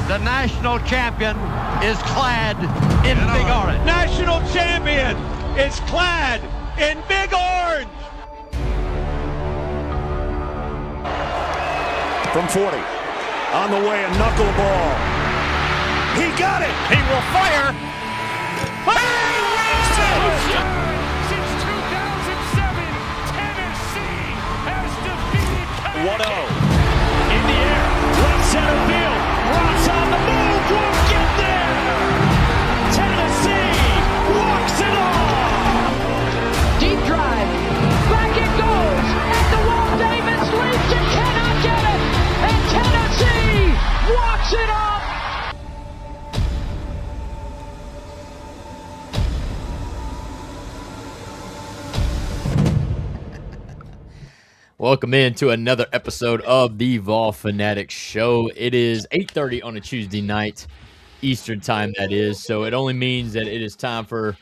The national champion is clad in big orange. National champion is clad in big orange. From 40, on the way, a knuckleball. He got it. He will fire. Since 2007, Tennessee has defeated Connecticut. 1-0. In the air, right center field. Ross on the move, won't get there. Tennessee walks it off. Deep drive, back it goes, at the wall, Davis leaps and cannot get it, and Tennessee walks it off. Welcome in to another episode of the Vol Fanatics Show. It is 8:30 on a Tuesday night, Eastern time that is, so it only means that it is time for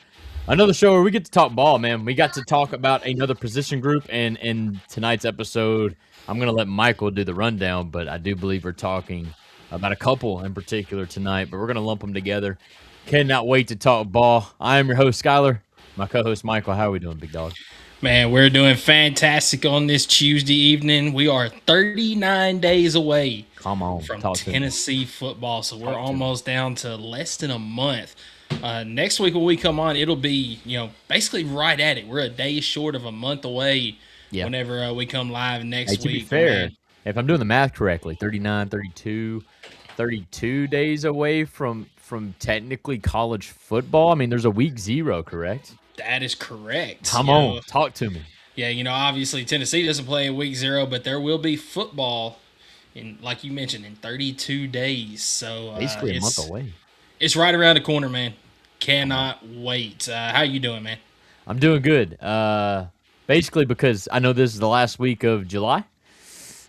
another show where we get to talk ball, man. We got to talk about another position group, and in tonight's episode, I'm going to let Michael do the rundown, but I do believe we're talking about a couple in particular tonight, but we're going to lump them together. Cannot wait to talk ball. I am your host, Skylar. My co-host, Michael. How are we doing, big dog? Man, we're doing fantastic on this Tuesday evening. We are 39 days away from Tennessee football, so we're almost down to less than a month. Next week when we come on, it'll be, basically right at it. We're a day short of a month away whenever we come live next week. To be fair, if I'm doing the math correctly, 39, 32 days away from technically college football. I mean, there's a week 0, correct? That is correct. Come on, talk to me. Yeah, obviously Tennessee doesn't play in week 0, but there will be football, like you mentioned, in 32 days. So basically a month away. It's right around the corner, man. Cannot wait. How you doing, man? I'm doing good. Basically because I know this is the last week of July.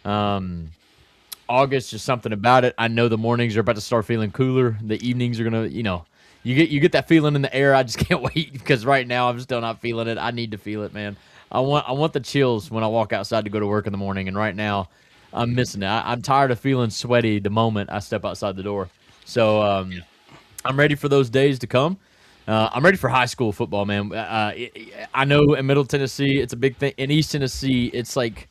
August, just something about it. I know the mornings are about to start feeling cooler. The evenings are gonna, You get that feeling in the air. I just can't wait because right now I'm still not feeling it. I need to feel it, man. I want the chills when I walk outside to go to work in the morning, and right now I'm missing it. I'm tired of feeling sweaty the moment I step outside the door. So I'm ready for those days to come. I'm ready for high school football, man. I know in Middle Tennessee it's a big thing. In East Tennessee it's like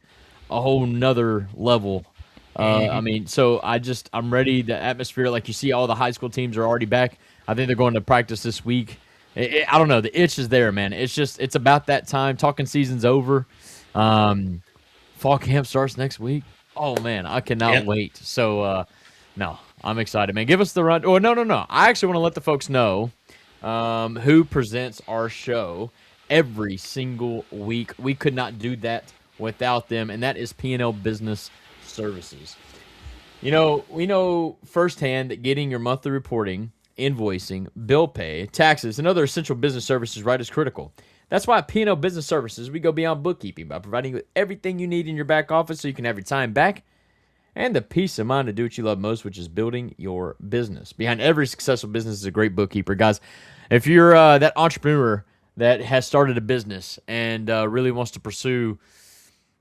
a whole nother level. I mean, so I'm ready. The atmosphere, like you see all the high school teams are already back. I think they're going to practice this week. I don't know. The itch is there, man. It's about that time. Talking season's over. Fall camp starts next week. Oh, man, I cannot wait. So, no, I'm excited, man. Give us the run. Oh, no. I actually want to let the folks know who presents our show every single week. We could not do that without them, and that is P&L Business Services. We know firsthand that getting your monthly reporting, invoicing, bill pay, taxes, and other essential business services right is critical. That's why at P&L Business Services, we go beyond bookkeeping by providing you with everything you need in your back office so you can have your time back and the peace of mind to do what you love most, which is building your business. Behind every successful business is a great bookkeeper. Guys, if you're that entrepreneur that has started a business and really wants to pursue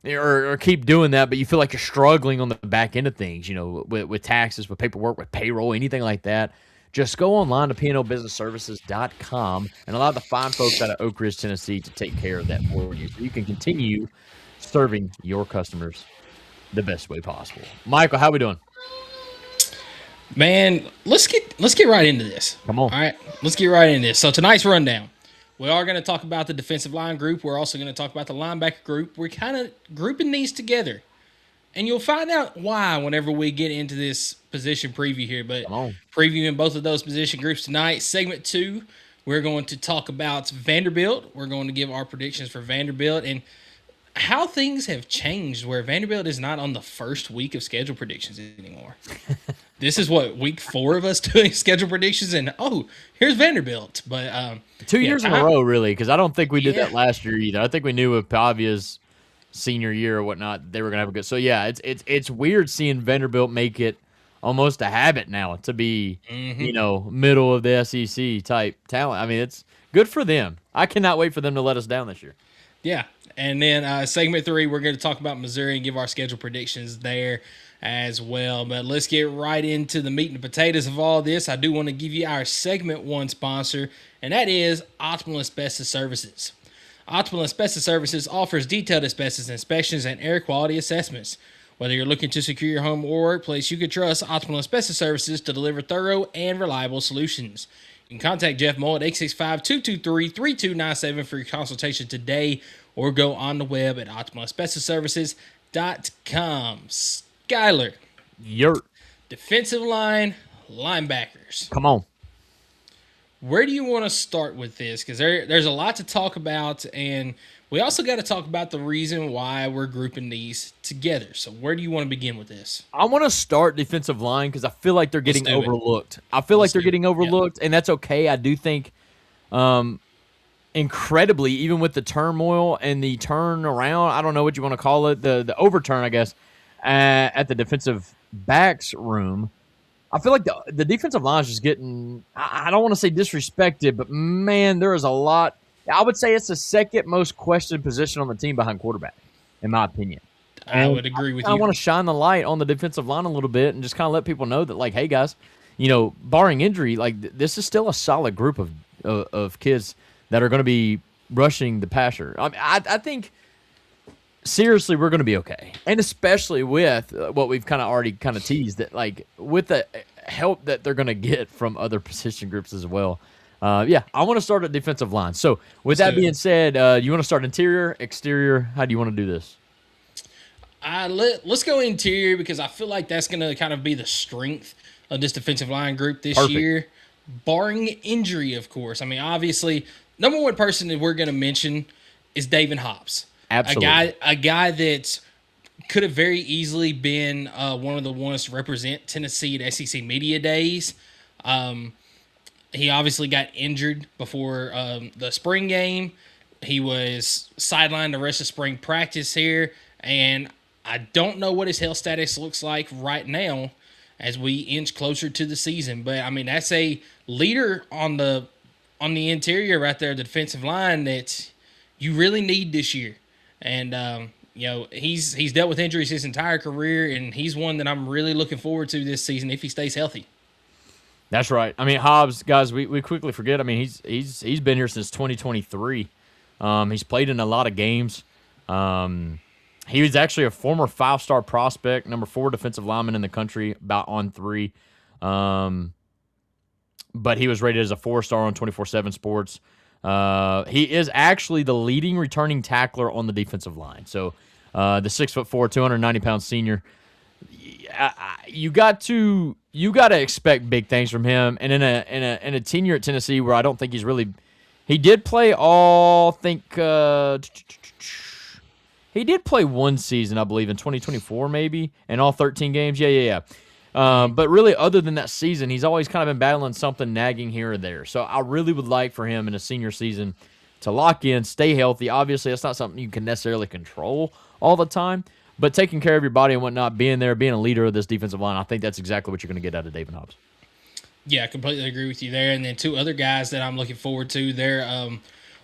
or keep doing that, but you feel like you're struggling on the back end of things, with taxes, with paperwork, with payroll, anything like that, just go online to pnlbusinessservices.com and allow the fine folks out of Oak Ridge, Tennessee to take care of that for you so you can continue serving your customers the best way possible. Michael, how we doing? Man, let's get right into this. Come on. All right, let's get right into this. So tonight's rundown, we are going to talk about the defensive line group. We're also going to talk about the linebacker group. We're kind of grouping these together. And you'll find out why whenever we get into this position preview here. But previewing both of those position groups tonight. Segment 2, we're going to talk about Vanderbilt. We're going to give our predictions for Vanderbilt and how things have changed where Vanderbilt is not on the first week of schedule predictions anymore. This is week 4 of us doing schedule predictions, and here's Vanderbilt. But 2 years in a row, really, because I don't think we did that last year either. I think we knew with Pavia's senior year or whatnot, they were gonna have a good. So yeah, it's weird seeing Vanderbilt make it almost a habit now to be middle of the SEC type talent. I mean, it's good for them. I cannot wait for them to let us down this year. Yeah, And then segment 3, we're going to talk about Missouri and give our schedule predictions there as well. But let's get right into the meat and the potatoes of all this. I do want to give you our segment 1 sponsor, and that is Optimal Asbestos Services. Optimal Asbestos Services offers detailed asbestos inspections and air quality assessments. Whether you're looking to secure your home or workplace, you can trust Optimal Asbestos Services to deliver thorough and reliable solutions. You can contact Jeff Mull at 865-223-3297 for your consultation today, or go on the web at optimalasbestosservices.com. Skylar. Yurt. Defensive line, linebackers. Come on. Where do you want to start with this? Because there's a lot to talk about, and we also got to talk about the reason why we're grouping these together. So where do you want to begin with this? I want to start defensive line because I feel like they're getting overlooked. And that's okay. I do think incredibly, even with the turmoil and the turnaround, I don't know what you want to call it, the overturn, I guess, at the defensive backs room, I feel like the defensive line is just getting, I don't want to say disrespected, but man, there is a lot. I would say it's the second most questioned position on the team behind quarterback, in my opinion. I would agree with you. I want to shine the light on the defensive line a little bit and just kind of let people know that, like, hey, guys, you know, barring injury, like, this is still a solid group of kids that are going to be rushing the passer. I think, seriously, we're going to be okay. And especially with what we've kind of already kind of teased, that, like, with the help that they're going to get from other position groups as well. I want to start at defensive line. So, with that being said, you want to start interior, exterior? How do you want to do this? Let's go interior because I feel like that's going to kind of be the strength of this defensive line group this year, barring injury, of course. I mean, obviously, number one person that we're going to mention is David Hobbs. Absolutely. A guy that could have very easily been one of the ones to represent Tennessee at SEC Media Days. He obviously got injured before the spring game. He was sidelined the rest of spring practice here, and I don't know what his health status looks like right now as we inch closer to the season. But, I mean, that's a leader on the interior right there, the defensive line, that you really need this year. And, he's dealt with injuries his entire career, and he's one that I'm really looking forward to this season if he stays healthy. That's right. I mean, Hobbs, guys, we quickly forget. I mean, he's been here since 2023. He's played in a lot of games. He was actually a former 5-star prospect, number 4 defensive lineman in the country, about on 3. But he was rated as a 4-star on 24/7 Sports. He is actually the leading returning tackler on the defensive line. So the 6'4", 290-pound senior. You got to expect big things from him, and in a tenure at Tennessee where I don't think he did play he did play one season, I believe, in 2024 maybe, and all 13 games. Yeah. But really, other than that season, he's always kind of been battling something nagging here or there. So I really would like for him in a senior season to lock in, stay healthy. Obviously, that's not something you can necessarily control all the time. But taking care of your body and whatnot, being there, being a leader of this defensive line, I think that's exactly what you're going to get out of David Hobbs. Yeah, I completely agree with you there. And then 2 other guys that I'm looking forward to there.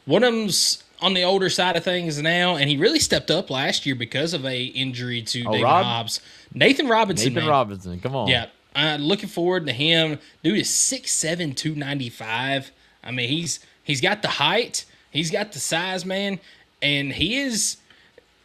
One of them's on the older side of things now, and he really stepped up last year because of a injury to David Hobbs. Nathan Robinson, come on. Yeah, looking forward to him. Dude is 6'7", 295. I mean, he's got the height. He's got the size, man. And he's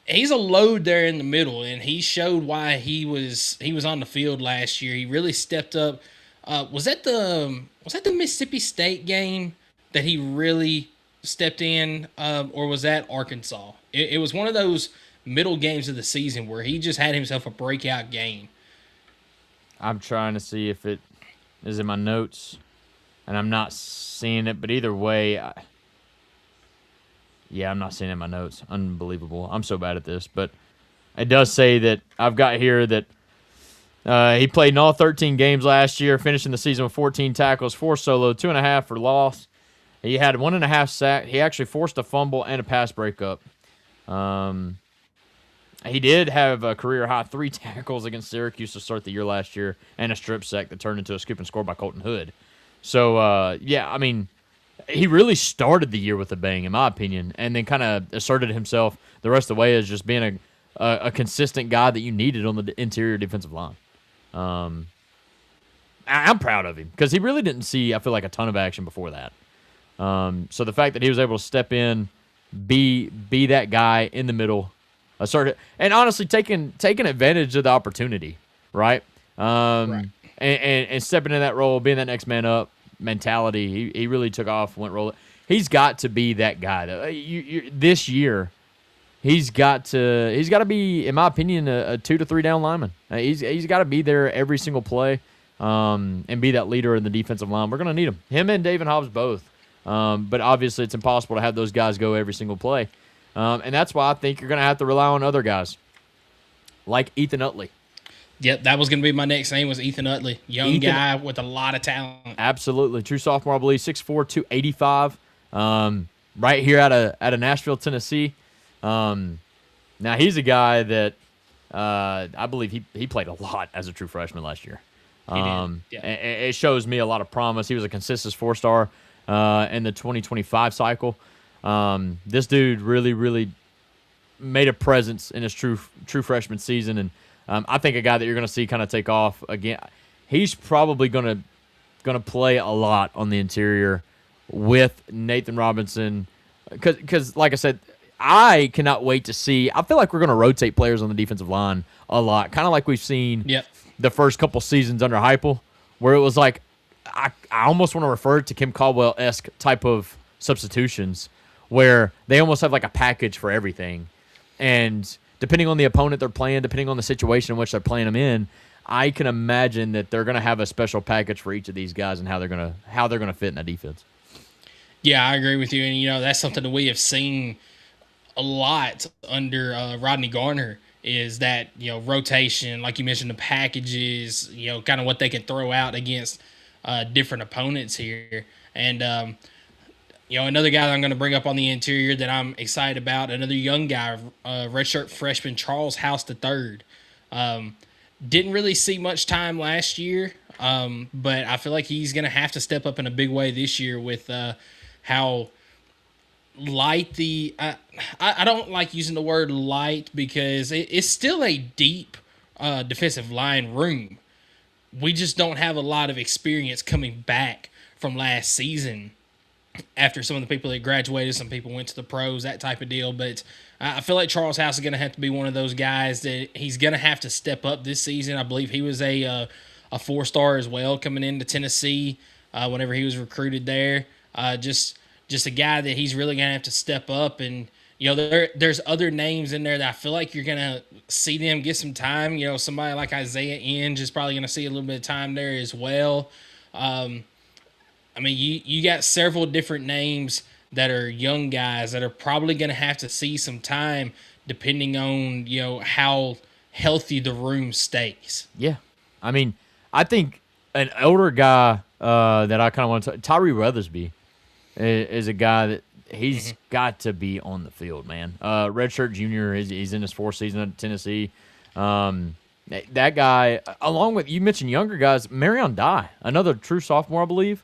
a load there in the middle, and he showed why he was on the field last year. He really stepped up. Was that the Mississippi State game that he really stepped in, or was that Arkansas? It was one of those middle games of the season where he just had himself a breakout game. I'm trying to see if it is in my notes, and I'm not seeing it, but either way, I'm not seeing it in my notes. Unbelievable. I'm so bad at this, but it does say that I've got here that he played in all 13 games last year, finishing the season with 14 tackles, 4 solo, 2.5 for loss. He had 1.5 sack. He actually forced a fumble and a pass breakup. He did have a career-high 3 tackles against Syracuse to start the year last year and a strip sack that turned into a scoop and score by Colton Hood. So, I mean, he really started the year with a bang, in my opinion, and then kind of asserted himself the rest of the way as just being a consistent guy that you needed on the interior defensive line. I'm proud of him because he really didn't see, I feel like, a ton of action before that. So the fact that he was able to step in, be that guy in the middle, assert it, and honestly taking advantage of the opportunity, right? Right. And stepping in that role, being that next man up mentality, he really took off, went roll it. He's got to be that guy though. This year, he's got to be, in my opinion, a 2 to 3 down lineman. He's got to be there every single play, and be that leader in the defensive line. We're gonna need him and David Hobbs both. But obviously, it's impossible to have those guys go every single play, and that's why I think you're gonna have to rely on other guys like Ethan Utley. Yep, that was going to be my next name was Ethan Utley. Young guy with a lot of talent. Absolutely. True sophomore, I believe, 6'4", 285. Right here out of Nashville, Tennessee. Now, he's a guy that I believe he played a lot as a true freshman last year. He did. Yeah. It shows me a lot of promise. He was a consistent 4-star in the 2025 cycle. This dude really, really made a presence in his true freshman season, and I think a guy that you're going to see kind of take off again. He's probably going to play a lot on the interior with Nathan Robinson because, like I said, I cannot wait to see. I feel like we're going to rotate players on the defensive line a lot, kind of like we've seen the first couple seasons under Heupel, where it was like I almost want to refer to Kim Caldwell-esque type of substitutions, where they almost have like a package for everything, and depending on the opponent they're playing, depending on the situation in which they're playing them in, I can imagine that they're going to have a special package for each of these guys and how they're going to fit in that defense. Yeah, I agree with you, and that's something that we have seen a lot under Rodney Garner is that rotation, like you mentioned, the packages, kind of what they can throw out against different opponents here, and another guy that I'm going to bring up on the interior that I'm excited about, another young guy, redshirt freshman Charles House III. Didn't really see much time last year, but I feel like he's going to have to step up in a big way this year with how light the I don't like using the word light because it's still a deep defensive line room. We just don't have a lot of experience coming back from last season. After some of the people that graduated, some people went to the pros, that type of deal. But I feel like Charles House is going to have to be one of those guys that he's going to have to step up this season. I believe he was a 4-star as well coming into Tennessee whenever he was recruited there. Just a guy that he's really going to have to step up. And, there's other names in there that I feel like you're going to see them get some time. Somebody like Isaiah Inge is probably going to see a little bit of time there as well. You got several different names that are young guys that are probably going to have to see some time depending on, how healthy the room stays. Yeah. I think an older guy that I kind of want to – Tyree Weathersby is a guy that he's got to be on the field, man. Redshirt junior, he's in his 4th season at Tennessee. That guy, along with – you mentioned younger guys, Marion Dye, another true sophomore, I believe.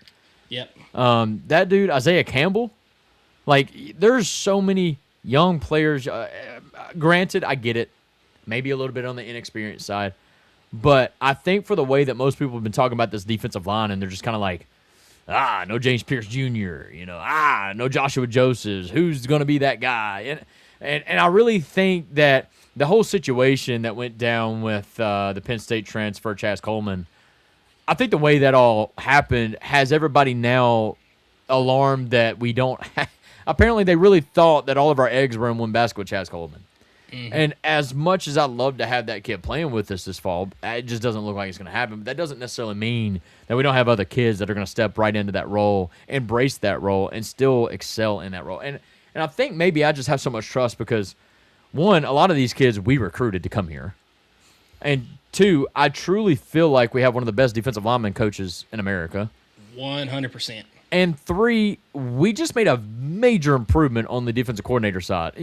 Yep. That dude, Isaiah Campbell, like there's so many young players. Granted, I get it, maybe a little bit on the inexperienced side, but I think for the way that most people have been talking about this defensive line, and they're just kind of like, no James Pierce Jr., no Joshua Josephs, who's going to be that guy? And I really think that the whole situation that went down with the Penn State transfer, Chaz Coleman, I think the way that all happened has everybody now alarmed that we don't apparently they really thought that all of our eggs were in one basket with Chaz Coleman. Mm-hmm. And as much as I'd love to have that kid playing with us this fall, it just doesn't look like it's going to happen. But that doesn't necessarily mean that we don't have other kids that are going to step right into that role, embrace that role, and still excel in that role. And I think maybe I just have so much trust because, one, a lot of these kids we recruited to come here. And 2, I truly feel like we have one of the best defensive lineman coaches in America. 100%. And 3, we just made a major improvement on the defensive coordinator side.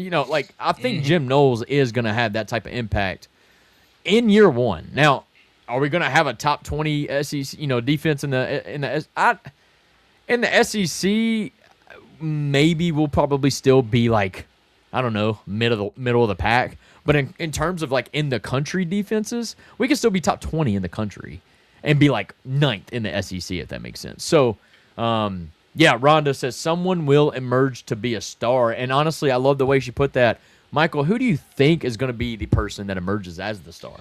I think Jim Knowles is going to have that type of impact in year 1. Now, are we going to have a top 20 SEC, defense in the SEC? maybe we'll probably still be like, I don't know, middle of the pack. But in terms of like in the country defenses, we can still be top 20 in the country and be like 9th in the SEC, if that makes sense. So, yeah, Rhonda says someone will emerge to be a star. And honestly, I love the way she put that. Michael, who do you think is going to be the person that emerges as the star?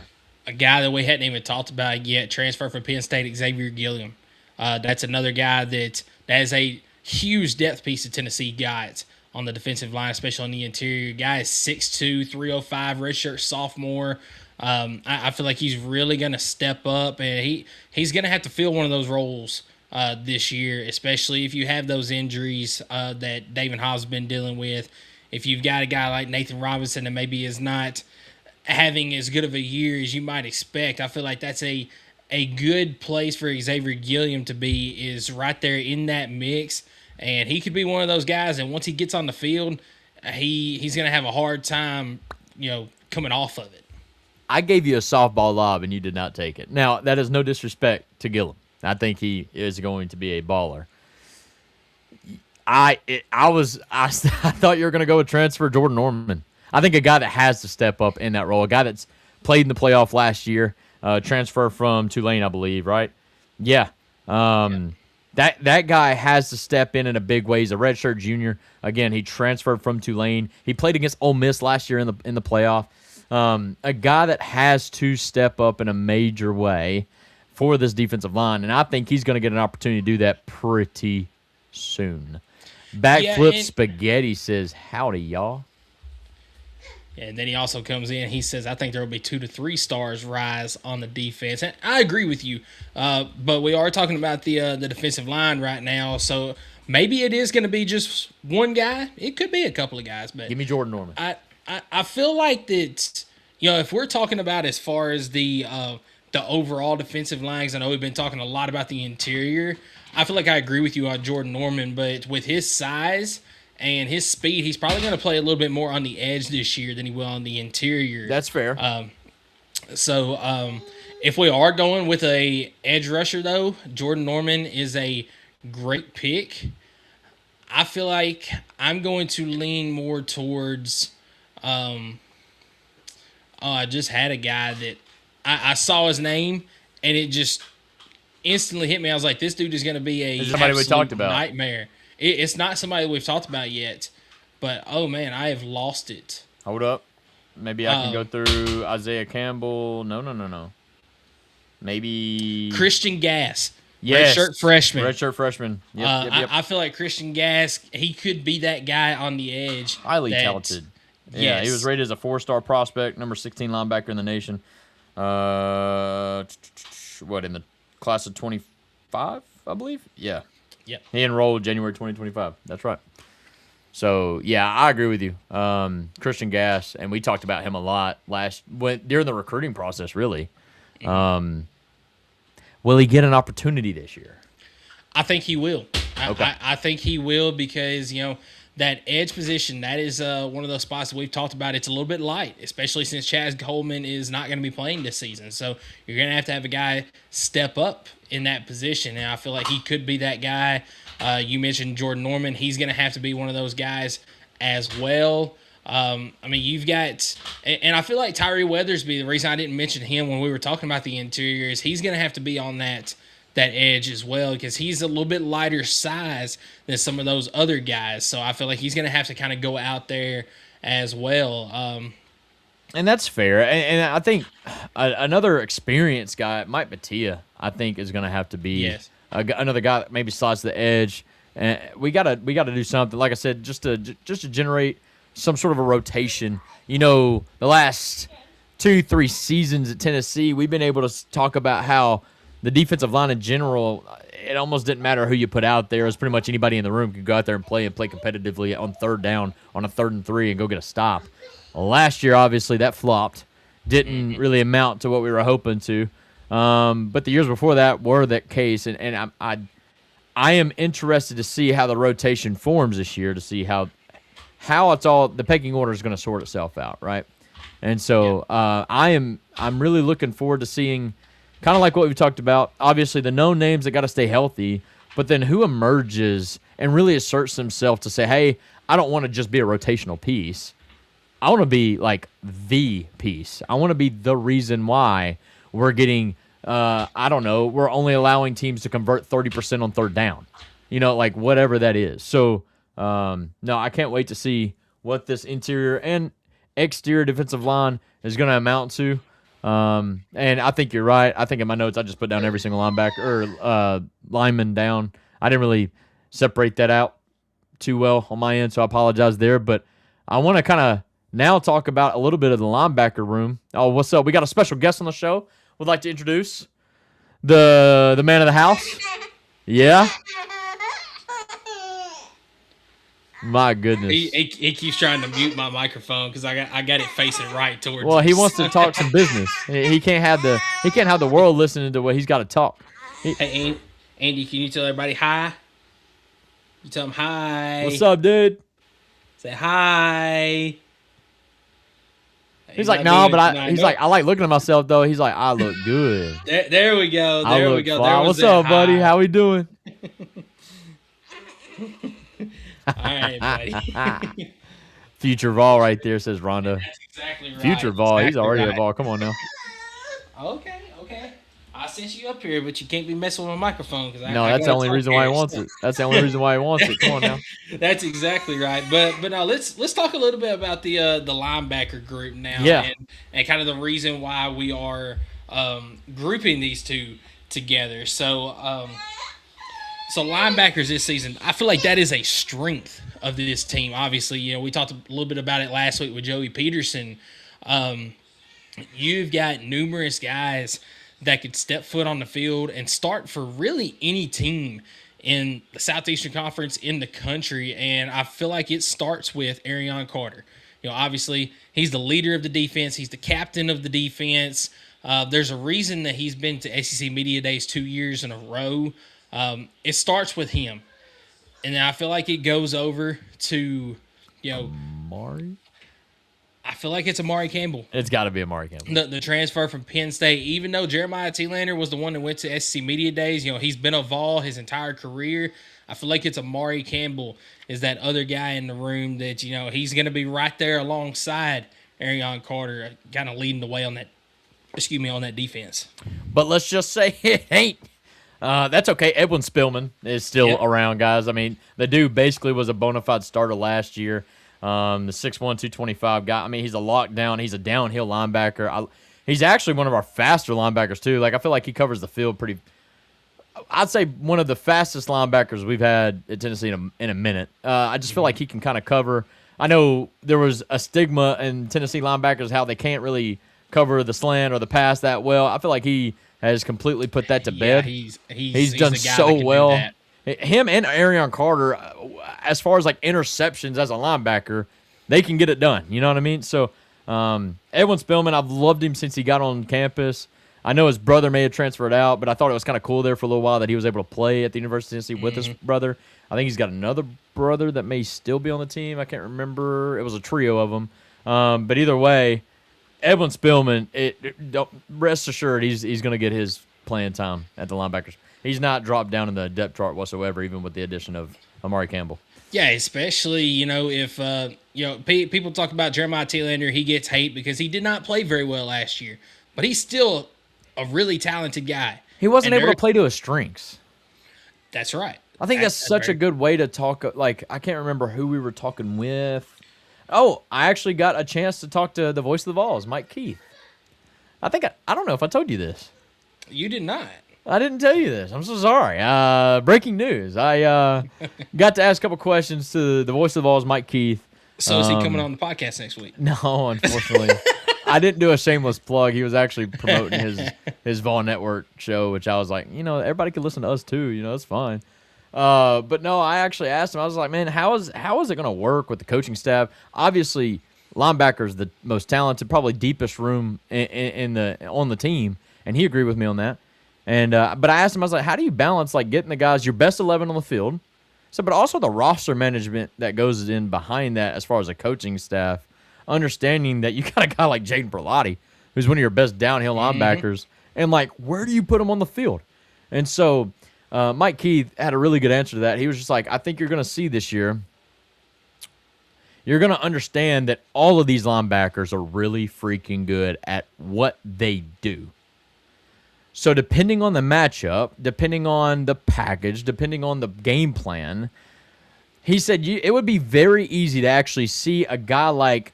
A guy that we hadn't even talked about yet, transfer from Penn State, Xavier Gilliam. That's another guy that is a huge depth piece of Tennessee guys on the defensive line, especially on the interior. Guy is 6'2", 305, redshirt sophomore. I feel like he's really going to step up, and he's going to have to fill one of those roles this year, especially if you have those injuries that David Hobbs has been dealing with. If you've got a guy like Nathan Robinson that maybe is not having as good of a year as you might expect, I feel like that's a good place for Xavier Gilliam to be, is right there in that mix. And he could be one of those guys, and once he gets on the field, he's going to have a hard time, coming off of it. I gave you a softball lob, and you did not take it. Now, that is no disrespect to Gillum. I think he is going to be a baller. I thought you were going to go with transfer Jordan Norman. I think a guy that has to step up in that role, a guy that's played in the playoff last year, transfer from Tulane, I believe, right? Yeah. That guy has to step in a big way. He's a redshirt junior. Again, he transferred from Tulane. He played against Ole Miss last year in the playoff. A guy that has to step up in a major way for this defensive line, and I think he's going to get an opportunity to do that pretty soon. Backflip Spaghetti says, howdy, y'all. And then he also comes in, he says, I think there will be 2 to 3 stars rise on the defense. And I agree with you, but we are talking about the defensive line right now, so maybe it is going to be just one guy. It could be a couple of guys. But give me Jordan Norman. I feel like that, if we're talking about as far as the overall defensive lines, I know we've been talking a lot about the interior. I feel like I agree with you on Jordan Norman, but with his size and his speed, he's probably going to play a little bit more on the edge this year than he will on the interior. That's fair. So if we are going with a edge rusher, though, Jordan Norman is a great pick. I feel like I'm going to lean more towards I just had a guy that I saw his name, and it just instantly hit me. I was like, this dude is going to be a somebody we talked about. Nightmare. It's not somebody we've talked about yet, but, oh, man, I have lost it. Hold up. Maybe I can go through Isaiah Campbell. No. Maybe Christian Gass. Yes. Redshirt freshman. Yep. I feel like Christian Gass, he could be that guy on the edge. Highly talented. Yeah, yes. he was rated as a 4-star prospect, number 16 linebacker in the nation. In the class of 25, I believe? Yeah. Yep. He enrolled January 2025. That's right. So, yeah, I agree with you. Christian Gass, and we talked about him a lot during the recruiting process, really. Will he get an opportunity this year? I think he will. Okay. I think he will because, that edge position, that is one of those spots that we've talked about. It's a little bit light, especially since Chaz Coleman is not going to be playing this season. So you're going to have a guy step up in that position, and I feel like he could be that guy. You mentioned Jordan Norman. He's going to have to be one of those guys as well. You've got – and I feel like Tyree Weathersby, the reason I didn't mention him when we were talking about the interior is he's going to have to be on that edge as well because he's a little bit lighter size than some of those other guys. So I feel like he's going to have to kind of go out there as well. And that's fair. And I think another experienced guy, Mike Batia, I think is going to have to be another guy that maybe slides to the edge. And we gotta do something, like I said, just to generate some sort of a rotation. The last 2-3 seasons at Tennessee, we've been able to talk about how the defensive line in general, it almost didn't matter who you put out there. It was pretty much anybody in the room could go out there and play competitively on third down, on a 3rd and 3, and go get a stop. Last year, obviously, that flopped. Didn't really amount to what we were hoping to. But the years before that were that case, and I am interested to see how the rotation forms this year, to see how it's all, the pecking order is going to sort itself out, right? And so I'm really looking forward to seeing, kind of like what we've talked about, obviously the known names that got to stay healthy, but then who emerges and really asserts himself to say, hey, I don't want to just be a rotational piece. I want to be like the piece. I want to be the reason why we're getting, I don't know, we're only allowing teams to convert 30% on third down. Like whatever that is. So, no, I can't wait to see what this interior and exterior defensive line is going to amount to. And I think you're right. I think in my notes I just put down every single linebacker or lineman down. I didn't really separate that out too well on my end, so I apologize there. But I want to kind of now talk about a little bit of the linebacker room. Oh, what's up? We got a special guest on the show. Would like to introduce the man of the house. Yeah. My goodness. He keeps trying to mute my microphone because I got it facing right towards. Well, he wants to talk some business. He can't have the world listening to what he's got to talk. Hey, Andy, can you tell everybody hi? You tell them hi. What's up, dude? Say hi. He's like, no, but I like looking at myself though. He's like, I look good. There we go. There we go. What's up, buddy? How we doing? All right, buddy. Future Vol right there, says Rhonda. That's exactly right. Future Vol. Exactly He's already right. a Vol. Come on now. Okay. I sent you up here, but you can't be messing with my microphone. No, that's the only reason why he wants it. That's the only reason why he wants it. Come on now. That's exactly right. But now let's talk a little bit about the linebacker group now. Yeah. And kind of the reason why we are grouping these two together. So linebackers this season, I feel like that is a strength of this team. Obviously, we talked a little bit about it last week with Joey Peterson. You've got numerous guys that could step foot on the field and start for really any team in the Southeastern Conference in the country. And I feel like it starts with Arion Carter. Obviously, he's the leader of the defense. He's the captain of the defense. There's a reason that he's been to SEC Media Days 2 years in a row. It starts with him. And then I feel like it goes over to, Amari? I feel like it's Amari Campbell. It's got to be Amari Campbell. The transfer from Penn State, even though Jeremiah T-Lander was the one that went to SEC Media Days, he's been a Vol his entire career. I feel like it's Amari Campbell is that other guy in the room that, he's going to be right there alongside Arion Carter, kind of leading the way on that defense. But let's just say it ain't. That's okay. Edwin Spillman is still around, guys. I mean, the dude basically was a bona fide starter last year. The 6'1", 225 guy. I mean, he's a lockdown. He's a downhill linebacker. He's actually one of our faster linebackers, too. Like, I feel like he covers the field pretty – I'd say one of the fastest linebackers we've had at Tennessee in a minute. I just feel like he can kind of cover – I know there was a stigma in Tennessee linebackers how they can't really cover the slant or the pass that well. I feel like he has completely put that to bed. He's done so well. Him and Arion Carter, as far as like interceptions as a linebacker, they can get it done. You know what I mean? So Edwin Spillman, I've loved him since he got on campus. I know his brother may have transferred out, but I thought it was kind of cool there for a little while that he was able to play at the University of Tennessee with his brother. I think he's got another brother that may still be on the team. I can't remember. It was a trio of them. But either way, Edwin Spillman, don't rest assured he's going to get his playing time at the linebackers. He's not dropped down in the depth chart whatsoever, even with the addition of Amari Campbell. Yeah, especially, if, people talk about Jeremiah T-Lander, he gets hate because he did not play very well last year. But he's still a really talented guy. He wasn't able to play to his strengths. That's right. I think that's such a good way to talk. Like, I can't remember who we were talking with. Oh, I actually got a chance to talk to the voice of the Vols, Mike Keith. I don't know if I told you this. You did not. I didn't tell you this. I'm so sorry. Breaking news. I got to ask a couple questions to the voice of the Vols, Mike Keith. So is he coming on the podcast next week? No, unfortunately. I didn't do a shameless plug. He was actually promoting his Vol Network show, which I was like, everybody can listen to us too. That's fine. But no, I actually asked him. I was like, man, how is it going to work with the coaching staff? Obviously, linebacker's the most talented, probably deepest room on the team, and he agreed with me on that. And but I asked him, I was like, how do you balance like getting the guys your best 11 on the field, but also the roster management that goes in behind that as far as the coaching staff, understanding that you got a guy like Jaden Berlotti, who's one of your best downhill linebackers, and like where do you put him on the field? And so Mike Keith had a really good answer to that. He was just like, I think you're going to see this year, you're going to understand that all of these linebackers are really freaking good at what they do. So depending on the matchup, depending on the package, depending on the game plan, he said it would be very easy to actually see a guy like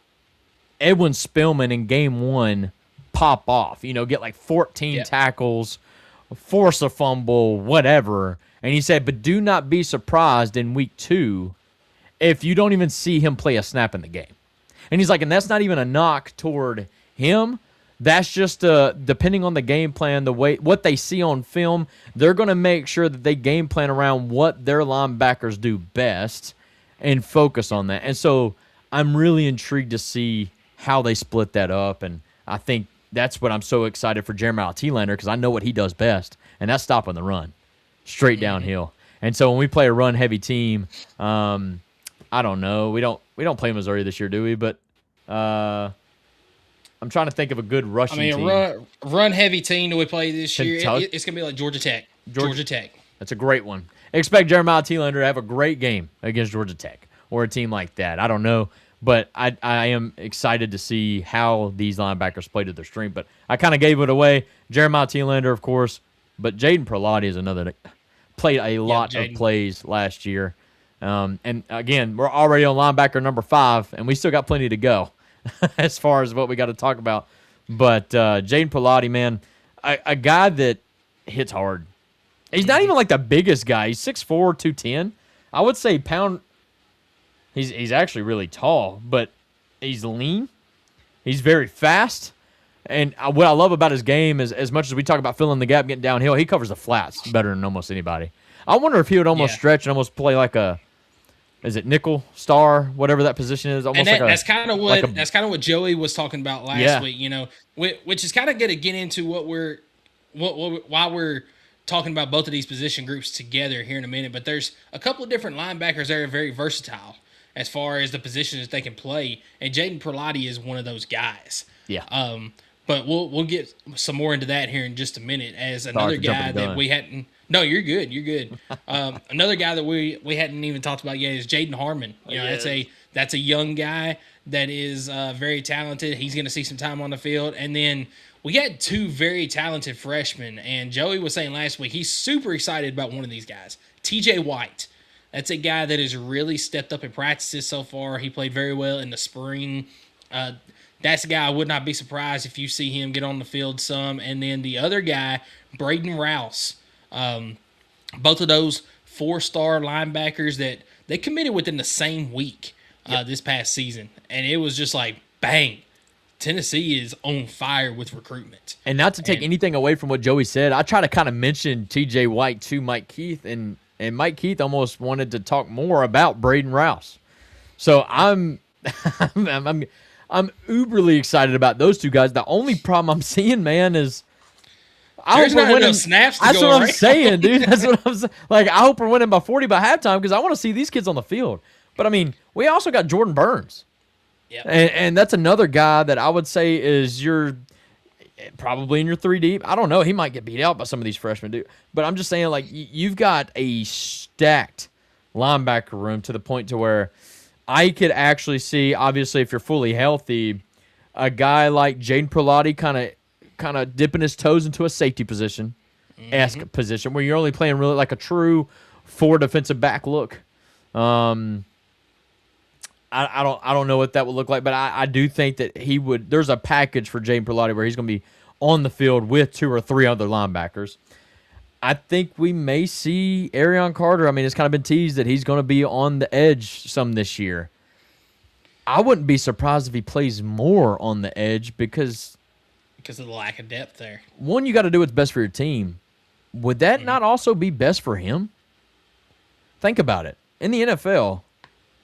Edwin Spillman in game 1 pop off, get like 14 tackles, force a fumble, whatever. And he said, but do not be surprised in week 2 if you don't even see him play a snap in the game. And he's like, and that's not even a knock toward him. That's just depending on the game plan, what they see on film, they're going to make sure that they game plan around what their linebackers do best and focus on that. And so I'm really intrigued to see how they split that up. And I think that's what I'm so excited for Jeremiah Thielander, because I know what he does best, and that's stopping the run straight downhill. And so when we play a run-heavy team, I don't know. We don't play Missouri this year, do we? But I'm trying to think of a good rushing team. Run-heavy team that we play this year, Kentucky? it's going to be like Georgia Tech. Georgia Tech. That's a great one. Expect Jeremiah Thielander to have a great game against Georgia Tech or a team like that. I don't know. But I am excited to see how these linebackers play to their strength. But I kind of gave it away. Jeremiah Thielander, of course. But Jaden Perlotti is another that played a lot of plays last year. And, again, we're already on linebacker number 5, and we still got plenty to go as far as what we got to talk about. But Jaden Perlotti, man, a guy that hits hard. He's not even like the biggest guy. He's 6'4", 210. I would say pound – He's actually really tall, but he's lean. He's very fast. And what I love about his game is, as much as we talk about filling the gap, getting downhill, he covers the flats better than almost anybody. I wonder if he would almost stretch and almost play like is it nickel, star, whatever that position is? Almost that's kind of what Joey was talking about last week. Which is kind of going to get into why we're talking about both of these position groups together here in a minute. But there's a couple of different linebackers that are very versatile as far as the positions they can play, and Jaden Perlotti is one of those guys. Yeah. But we'll get some more into that here in just a minute. As another guy that we hadn't. No, you're good. You're good. Another guy that we hadn't even talked about yet is Jaden Harmon. That's a young guy that is very talented. He's going to see some time on the field, and then we got 2 very talented freshmen. And Joey was saying last week he's super excited about one of these guys, T.J. White. That's a guy that has really stepped up in practices so far. He played very well in the spring. That's a guy I would not be surprised if you see him get on the field some. And then the other guy, Braden Rouse. Both of those 4-star linebackers that they committed within the same week this past season. And it was just like, bang, Tennessee is on fire with recruitment. And not to take anything away from what Joey said, I try to kind of mention T.J. White to Mike Keith, and Mike Keith almost wanted to talk more about Braden Rouse. So I'm uberly excited about those 2 guys. The only problem I'm seeing, man, is there's not enough snaps to that's go what around. I'm saying, dude. That's what I'm saying. Like, I hope we're winning by 40 by halftime because I want to see these kids on the field. But, I mean, we also got Jordan Burns. Yep. And that's another guy that I would say is probably in your 3 deep. I don't know. He might get beat out by some of these freshmen, dude. But I'm just saying, like, you've got a stacked linebacker room to the point to where I could actually see, obviously, if you're fully healthy, a guy like Jaden Perlotti kind of dipping his toes into a safety position-esque position where you're only playing really like a true 4 defensive back look. I don't know what that would look like, but I do think that he would. There's a package for Jaden Perlotti where he's going to be on the field with 2 or 3 other linebackers. I think we may see Arion Carter. I mean, it's kind of been teased that he's going to be on the edge some this year. I wouldn't be surprised if he plays more on the edge because of the lack of depth there. One, you got to do what's best for your team. Would that not also be best for him? Think about it. In the NFL,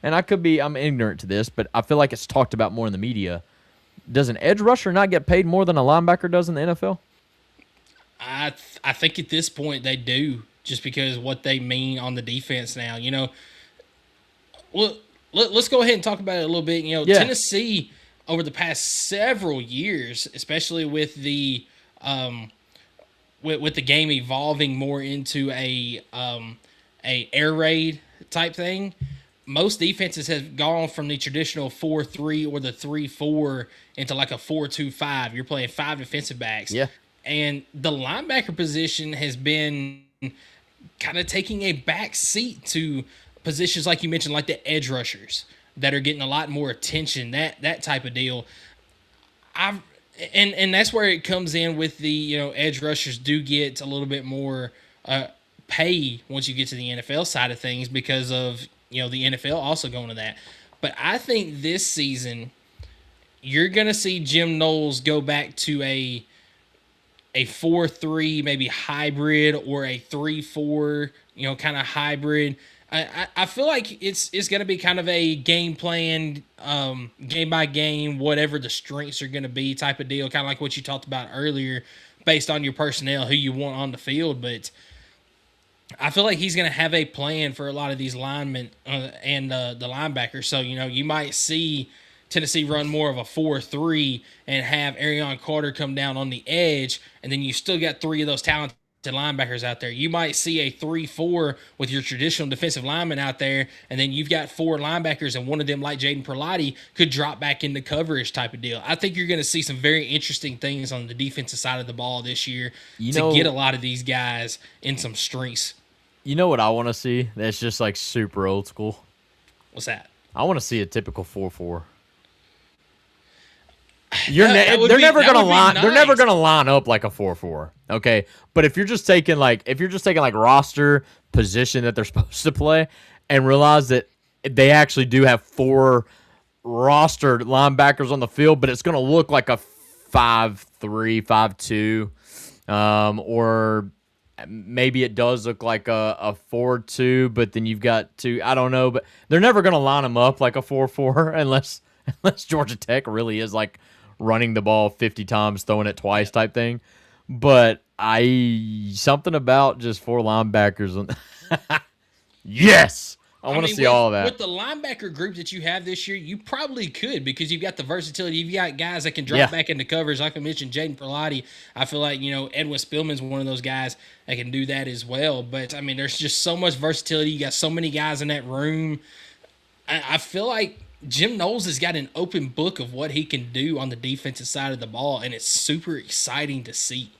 and I'm ignorant to this, but I feel like it's talked about more in the media. Does an edge rusher not get paid more than a linebacker does in the NFL? I think at this point they do, just because what they mean on the defense now. Well, let's go ahead and talk about it a little bit. Tennessee over the past several years, especially with the with the game evolving more into a air raid type thing, most defenses have gone from the traditional 4-3 or the 3-4 into like a 4-2-5. You're playing 5 defensive backs. Yeah. And the linebacker position has been kind of taking a back seat to positions like you mentioned, like the edge rushers that are getting a lot more attention, that type of deal. And that's where it comes in with the, edge rushers do get a little bit more pay once you get to the NFL side of things because of, the NFL also going to that. But I think this season you're going to see Jim Knowles go back to a 4-3, maybe hybrid, or a 3-4, kind of hybrid. I feel like it's going to be kind of a game plan, game by game, whatever the strengths are going to be type of deal, kind of like what you talked about earlier, based on your personnel, who you want on the field. But I feel like he's going to have a plan for a lot of these linemen and the linebackers. So, you might see Tennessee run more of a 4-3 and have Arion Carter come down on the edge, and then you still got 3 of those talented linebackers out there. You might see a 3-4 with your traditional defensive lineman out there, and then you've got 4 linebackers, and one of them, like Jaden Perlotti, could drop back into coverage type of deal. I think you're going to see some very interesting things on the defensive side of the ball this year to get a lot of these guys in some strengths. You know what I want to see? That's just like super old school. What's that? I want to see a typical 4-4. They're never gonna line up like a 4-4. Okay, but if you're just taking like roster position that they're supposed to play, and realize that they actually do have 4 rostered linebackers on the field, but it's gonna look like a 5-3, 5-2, or maybe it does look like a 4-2, but then you've got 2. I don't know, but they're never gonna line them up like a 4-4 unless Georgia Tech really is like running the ball 50 times, throwing it twice type thing. But something about just 4 linebackers. Yes! I want to see all of that. With the linebacker group that you have this year, you probably could, because you've got the versatility. You've got guys that can drop back into coverage. Like I mentioned, Jaden Perlotti. I feel like, Edwin Spillman's one of those guys that can do that as well. But, there's just so much versatility. You got so many guys in that room. I feel like Jim Knowles has got an open book of what he can do on the defensive side of the ball, and it's super exciting to see.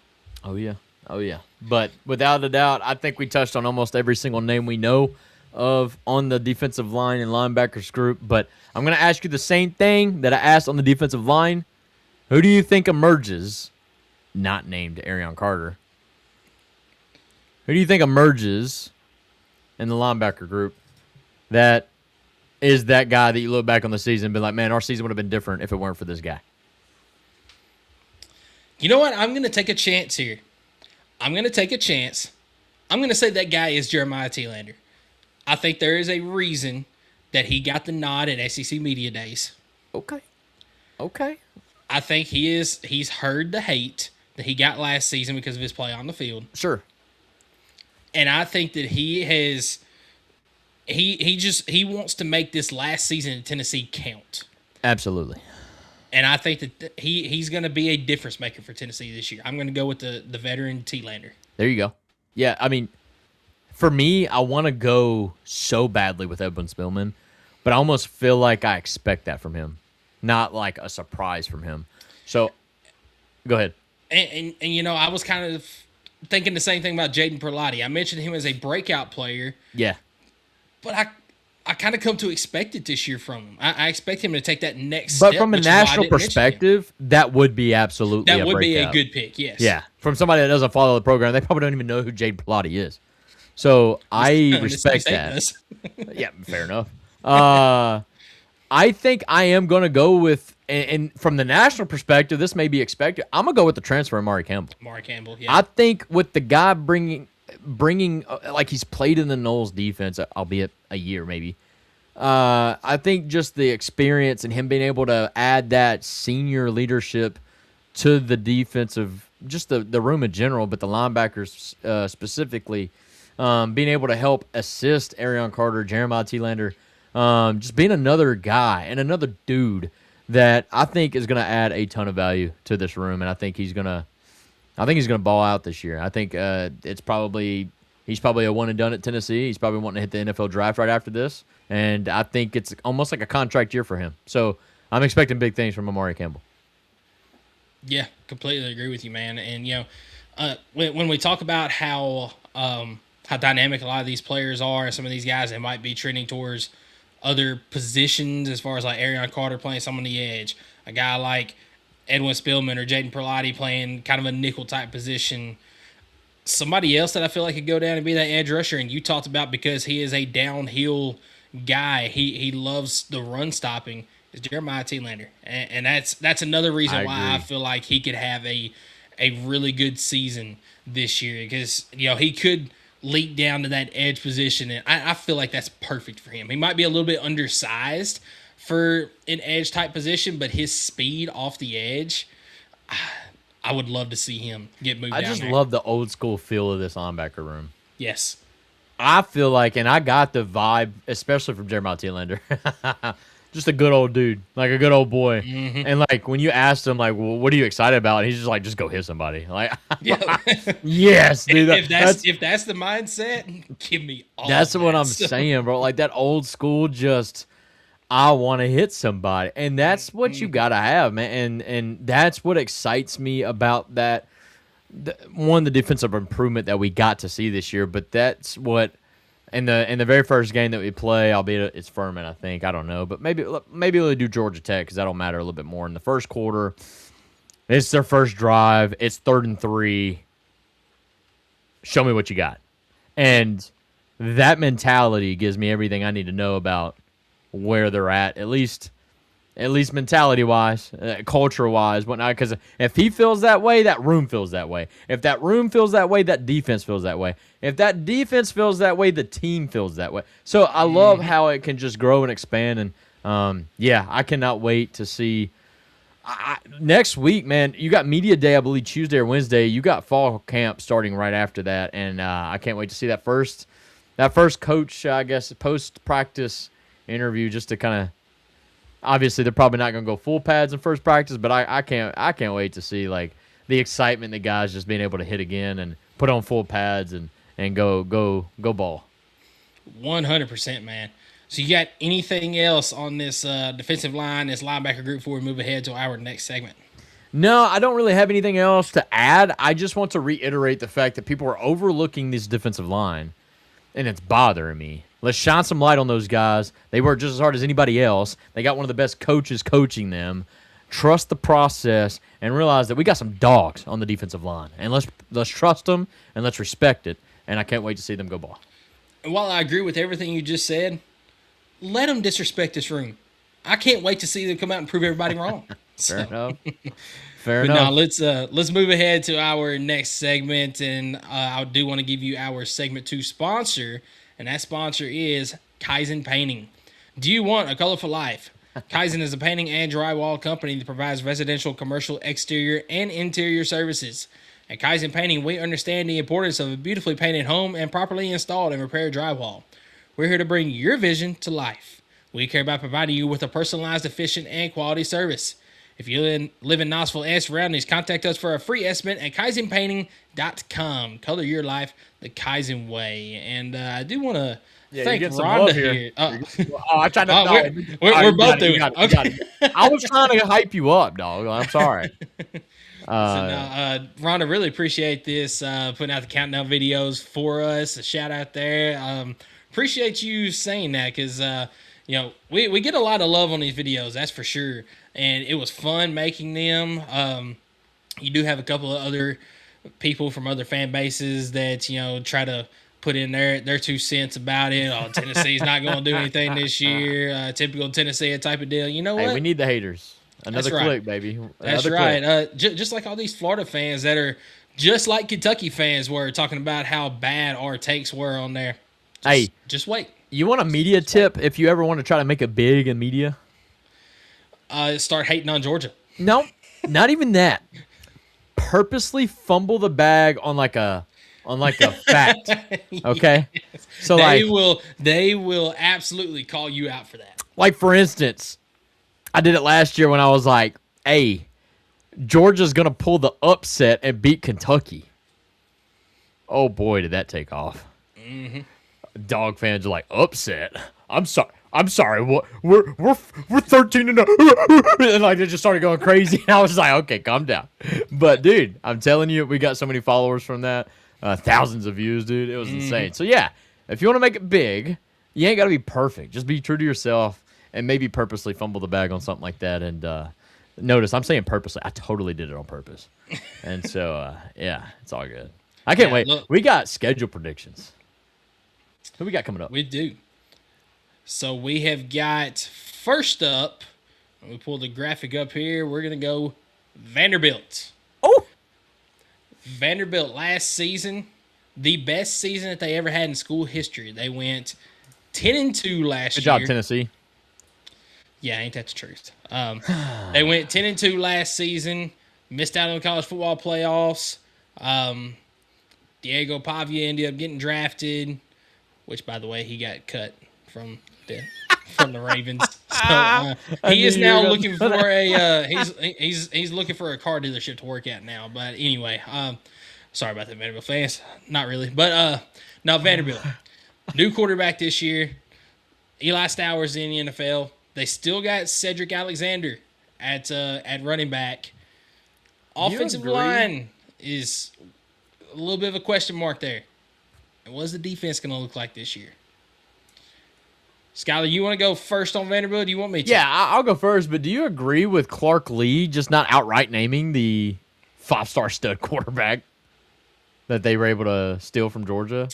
Oh, yeah. But without a doubt, I think we touched on almost every single name we know of on the defensive line and linebackers group. But I'm going to ask you the same thing that I asked on the defensive line. Who do you think emerges, not named Arion Carter, who do you think emerges in the linebacker group that is that guy that you look back on the season and be like, man, our season would have been different if it weren't for this guy? You know what? I'm going to take a chance here. I'm going to say that guy is Jeremiah Thielander. I think there is a reason that he got the nod at SEC Media Days. Okay. I think he's heard the hate that he got last season because of his play on the field. Sure. And I think that he wants to make this last season in Tennessee count. Absolutely. And I think that he's going to be a difference maker for Tennessee this year. I'm going to go with the veteran Thielander. There you go. Yeah, for me, I want to go so badly with Edwin Spillman, but I almost feel like I expect that from him, not like a surprise from him. So, go ahead. And I was kind of thinking the same thing about Jaden Perlotti. I mentioned him as a breakout player. Yeah. But I kind of come to expect it this year from him. I expect him to take that next step. But from a national perspective, that would be absolutely a breakout. That would be a good pick, yes. Yeah. From somebody that doesn't follow the program, they probably don't even know who Jaden Perlotti is. So I respect that. Yeah, fair enough. I think I am going to go with, and from the national perspective, this may be expected. I'm going to go with the transfer of Amari Campbell. Yeah. I think with the guy bringing like he's played in the Knowles defense, albeit a year maybe. I think just the experience and him being able to add that senior leadership to the defensive, just the room in general, but the linebackers specifically, being able to help assist Arion Carter, Jeremiah Thielander, just being another guy and another dude that I think is going to add a ton of value to this room, and I think he's going to I think he's going to ball out this year. I think he's probably a one and done at Tennessee. He's probably wanting to hit the NFL draft right after this, and I think it's almost like a contract year for him. So I'm expecting big things from Amari Campbell. Yeah, completely agree with you, man. And when we talk about how dynamic a lot of these players are, and some of these guys that might be trending towards other positions, as far as like Arion Carter playing some on the edge, a guy like Edwin Spillman or Jaden Perlotti playing kind of a nickel type position. Somebody else that I feel like could go down and be that edge rusher, and you talked about because he is a downhill guy, he loves the run stopping, is Jeremiah Telander. And that's another reason why I feel like he could have a really good season this year, because he could leak down to that edge position, and I feel like that's perfect for him. He might be a little bit undersized for an edge type position, but his speed off the edge, I would love to see him get moved down there. I just love the old school feel of this linebacker room. Yes. I feel like, and I got the vibe, especially from Jeremiah Telander, just a good old dude, like a good old boy. Mm-hmm. And like when you asked him, like, well, what are you excited about? And he's just like, just go hit somebody. Like, yes, dude. If that's the mindset, give me all. That's what I'm saying, bro. Like that old school, just I want to hit somebody, and that's what you gotta have, man. And that's what excites me about that. The defensive improvement that we got to see this year, but that's what in the very first game that we play, albeit it's Furman, I think, I don't know, but maybe we'll do Georgia Tech because that'll matter a little bit more. In the first quarter, it's their first drive, it's 3rd and 3. Show me what you got, and that mentality gives me everything I need to know about where they're at least mentality-wise, culture-wise, whatnot. Because if he feels that way, that room feels that way. If that room feels that way, that defense feels that way. If that defense feels that way, the team feels that way. So I love how it can just grow and expand. And, I cannot wait to see. Next week, man, you got Media Day, I believe, Tuesday or Wednesday. You got fall camp starting right after that. And I can't wait to see that first coach, I guess, post-practice interview just to kind of. Obviously, they're probably not going to go full pads in first practice, but I can't wait to see like the excitement the guys just being able to hit again and put on full pads and go ball. 100%, man. So you got anything else on this defensive line, this linebacker group before we move ahead to our next segment? No, I don't really have anything else to add. I just want to reiterate the fact that people are overlooking this defensive line, and it's bothering me. Let's shine some light on those guys. They work just as hard as anybody else. They got one of the best coaches coaching them. Trust the process and realize that we got some dogs on the defensive line. And let's trust them and let's respect it. And I can't wait to see them go ball. And while I agree with everything you just said, let them disrespect this room. I can't wait to see them come out and prove everybody wrong. Fair enough. Fair but enough. Now let's move ahead to our next segment. And I do want to give you our segment 2 sponsor. And that sponsor is Kaizen Painting. Do you want a colorful life? Kaizen is a painting and drywall company that provides residential, commercial, exterior, and interior services. At Kaizen Painting, we understand the importance of a beautifully painted home and properly installed and repaired drywall. We're here to bring your vision to life. We care about providing you with a personalized, efficient, and quality service. If you live in Knoxville and surroundings, contact us for a free estimate at KaizenPainting.com. Color your life the Kaizen way. And I do want to thank Rhonda here. I tried to. We're both doing it. Okay. I was trying to hype you up, dog. I'm sorry. Rhonda, really appreciate this, putting out the countdown videos for us. A shout out there. Appreciate you saying that because, we get a lot of love on these videos, that's for sure. And it was fun making them. You do have a couple of other people from other fan bases that, try to put in their 2 cents about it. Oh, Tennessee's not going to do anything this year. Typical Tennessee type of deal. You know what? Hey, we need the haters. Another click, baby. That's right. Just like all these Florida fans that are just like Kentucky fans were talking about how bad our takes were on there. Just wait. You want a media tip if you ever want to try to make it big in media? Start hating on Georgia. No, not even that. Purposely fumble the bag on like a fact. Okay, yes. So they will absolutely call you out for that. Like for instance, I did it last year when I was like, "Hey, Georgia's going to pull the upset and beat Kentucky. Oh, boy, did that take off. Mm-hmm. Dog fans are like, upset? I'm sorry. What? We're 13-0. And like they just started going crazy. And I was like, okay, calm down. But dude, I'm telling you, we got so many followers from that, thousands of views, dude. It was insane. So yeah, if you want to make it big, you ain't got to be perfect. Just be true to yourself and maybe purposely fumble the bag on something like that. And notice I'm saying purposely. I totally did it on purpose. And so yeah, it's all good. I can't wait. Look, we got schedule predictions. Who we got coming up? We do. So we have got first up. Let me pull the graphic up here. We're gonna go Vanderbilt. Oh, Vanderbilt last season, the best season that they ever had in school history. They went 10-2 last year. good job, Tennessee. Yeah, ain't that the truth? They went 10-2 last season. Missed out on the college football playoffs. Diego Pavia ended up getting drafted, which, by the way, he got cut from the Ravens. So he is now looking for he's looking for a car dealership to work at now. But anyway, sorry about that, Vanderbilt fans. Not really, but now Vanderbilt, new quarterback this year. Eli Stowers in the NFL. They still got Cedric Alexander at running back. Offensive line is a little bit of a question mark there. And what's the defense going to look like this year? Skylar, you want to go first on Vanderbilt? Or do you want me to? Yeah, I'll go first. But do you agree with Clark Lee just not outright naming the 5-star stud quarterback that they were able to steal from Georgia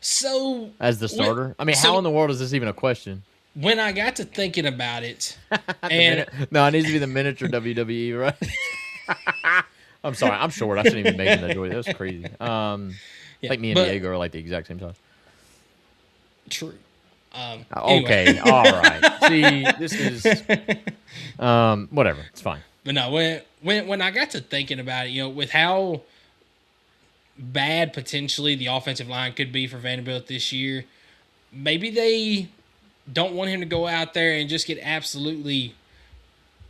So as the starter? How in the world is this even a question? When I got to thinking about it, No, it needs to be the miniature WWE, right? I'm sorry, I'm short. I shouldn't even make that joke. That was crazy. Like me and Diego are like the exact same size. True. Okay, Anyway. all right. See, this is whatever. It's fine. But no, when I got to thinking about it, with how bad potentially the offensive line could be for Vanderbilt this year, maybe they don't want him to go out there and just get absolutely,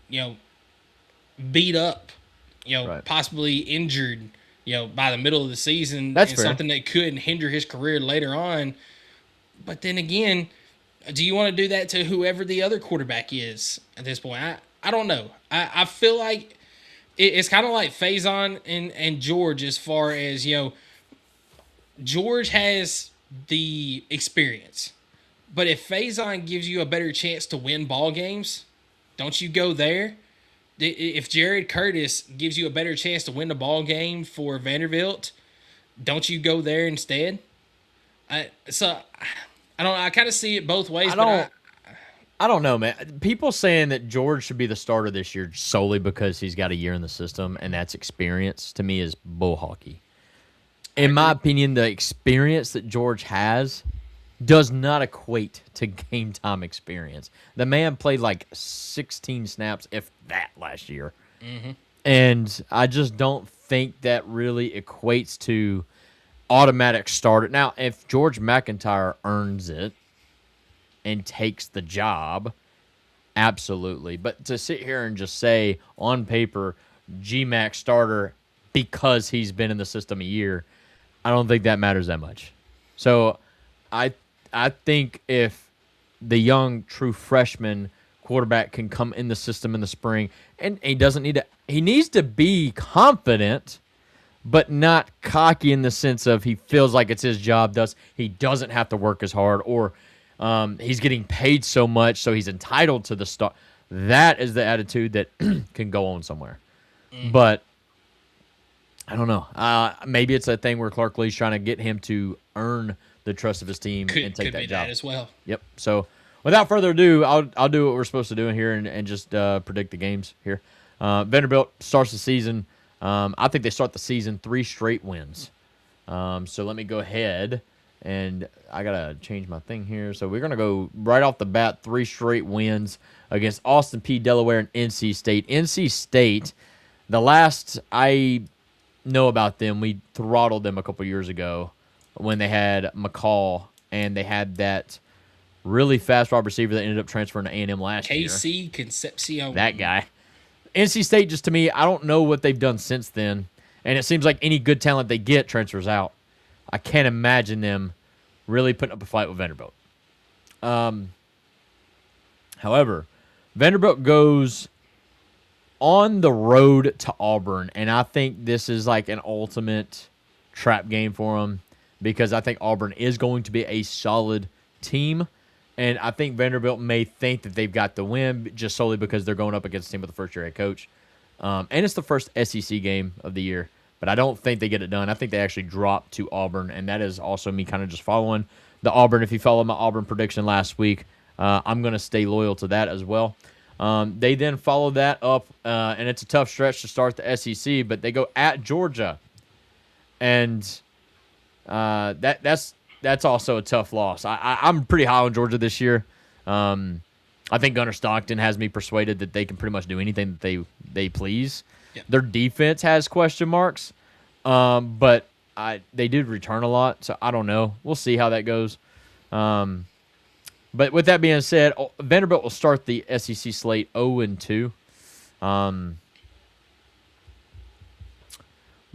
beat up, Right. possibly injured, by the middle of the season. That's and fair. Something that could hinder his career later on. But then again, do you want to do that to whoever the other quarterback is at this point? I don't know. I feel like it's kind of like Faison and George as far as, George has the experience. But if Faison gives you a better chance to win ball games, don't you go there? If Jared Curtis gives you a better chance to win the ball game for Vanderbilt, don't you go there instead? I kind of see it both ways. I don't know, man. People saying that George should be the starter this year solely because he's got a year in the system and that's experience, to me, is bull hockey. In my opinion, the experience that George has does not equate to game time experience. The man played like 16 snaps, if that, last year. Mm-hmm. And I just don't think that really equates to automatic starter. Now, if George McIntyre earns it and takes the job, absolutely. But to sit here and just say on paper, GMAC starter because he's been in the system a year, I don't think that matters that much. So I think if the young true freshman quarterback can come in the system in the spring, and he needs to be confident, but not cocky in the sense of he feels like it's his job. He doesn't have to work as hard, or he's getting paid so much, so he's entitled to the start. That is the attitude that can go on somewhere. But I don't know. Maybe it's a thing where Clark Lee's trying to get him to earn the trust of his team and take that job that as well. Yep. So without further ado, I'll do what we're supposed to do in here and just predict the games here. Vanderbilt starts the season. I think they start the season 3 straight wins. So let me go ahead, and I got to change my thing here. So we're going to go right off the bat, 3 straight wins against Austin P, Delaware, and NC State. NC State, the last I know about them, we throttled them a couple years ago when they had McCall, and they had that really fast wide receiver that ended up transferring to A&M last year. KC Concepcion. That guy. NC State, just to me, I don't know what they've done since then. And it seems like any good talent they get transfers out. I can't imagine them really putting up a fight with Vanderbilt. However, Vanderbilt goes on the road to Auburn, and I think this is like an ultimate trap game for them because I think Auburn is going to be a solid team, and I think Vanderbilt may think that they've got the win just solely because they're going up against a team with a first-year head coach. And it's the first SEC game of the year, but I don't think they get it done. I think they actually drop to Auburn, and that is also me kind of just following the Auburn. If you follow my Auburn prediction last week, I'm going to stay loyal to that as well. They then follow that up, and it's a tough stretch to start the SEC, but they go at Georgia, and that's also a tough loss. I'm pretty high on Georgia this year. I think Gunnar Stockton has me persuaded that they can pretty much do anything that they please. Yep. Their defense has question marks, but they did return a lot, so I don't know. We'll see how that goes. But with that being said, Vanderbilt will start the SEC slate 0-2.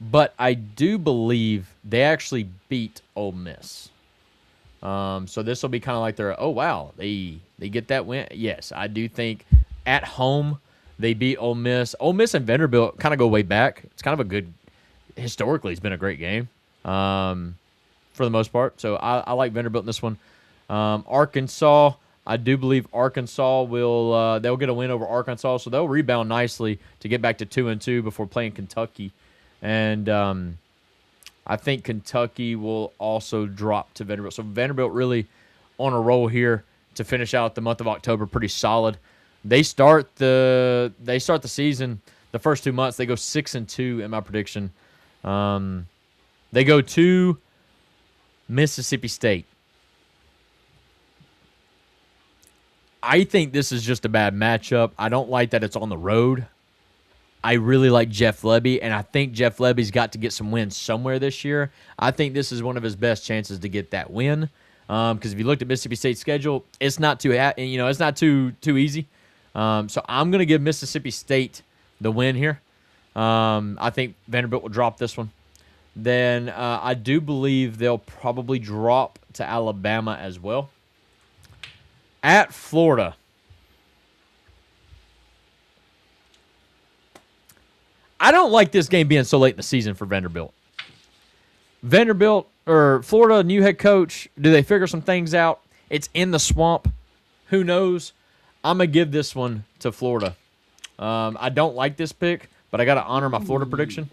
But I do believe they actually beat Ole Miss. So this will be kind of like their, oh, wow, they get that win. Yes, I do think at home they beat Ole Miss. Ole Miss and Vanderbilt kind of go way back. It's kind of a good, historically, it's been a great game for the most part. So I like Vanderbilt in this one. Arkansas, I do believe Arkansas will they'll get a win over Arkansas, so they'll rebound nicely to get back to 2-2 before playing Kentucky. And I think Kentucky will also drop to Vanderbilt. So Vanderbilt really on a roll here to finish out the month of October pretty solid. They start the season the first 2 months, they go 6-2 in my prediction. They go to Mississippi State. I think this is just a bad matchup. I don't like that it's on the road. I really like Jeff Lebby, and I think Jeff Lebby's got to get some wins somewhere this year. I think this is one of his best chances to get that win. Because if you looked at Mississippi State's schedule, it's not too it's not too easy. So I'm going to give Mississippi State the win here. I think Vanderbilt will drop this one. Then I do believe they'll probably drop to Alabama as well. At Florida. I don't like this game being so late in the season for Vanderbilt. Florida, new head coach. Do they figure some things out? It's in the swamp. Who knows? I'm going to give this one to Florida. I don't like this pick, but I got to honor my Florida prediction.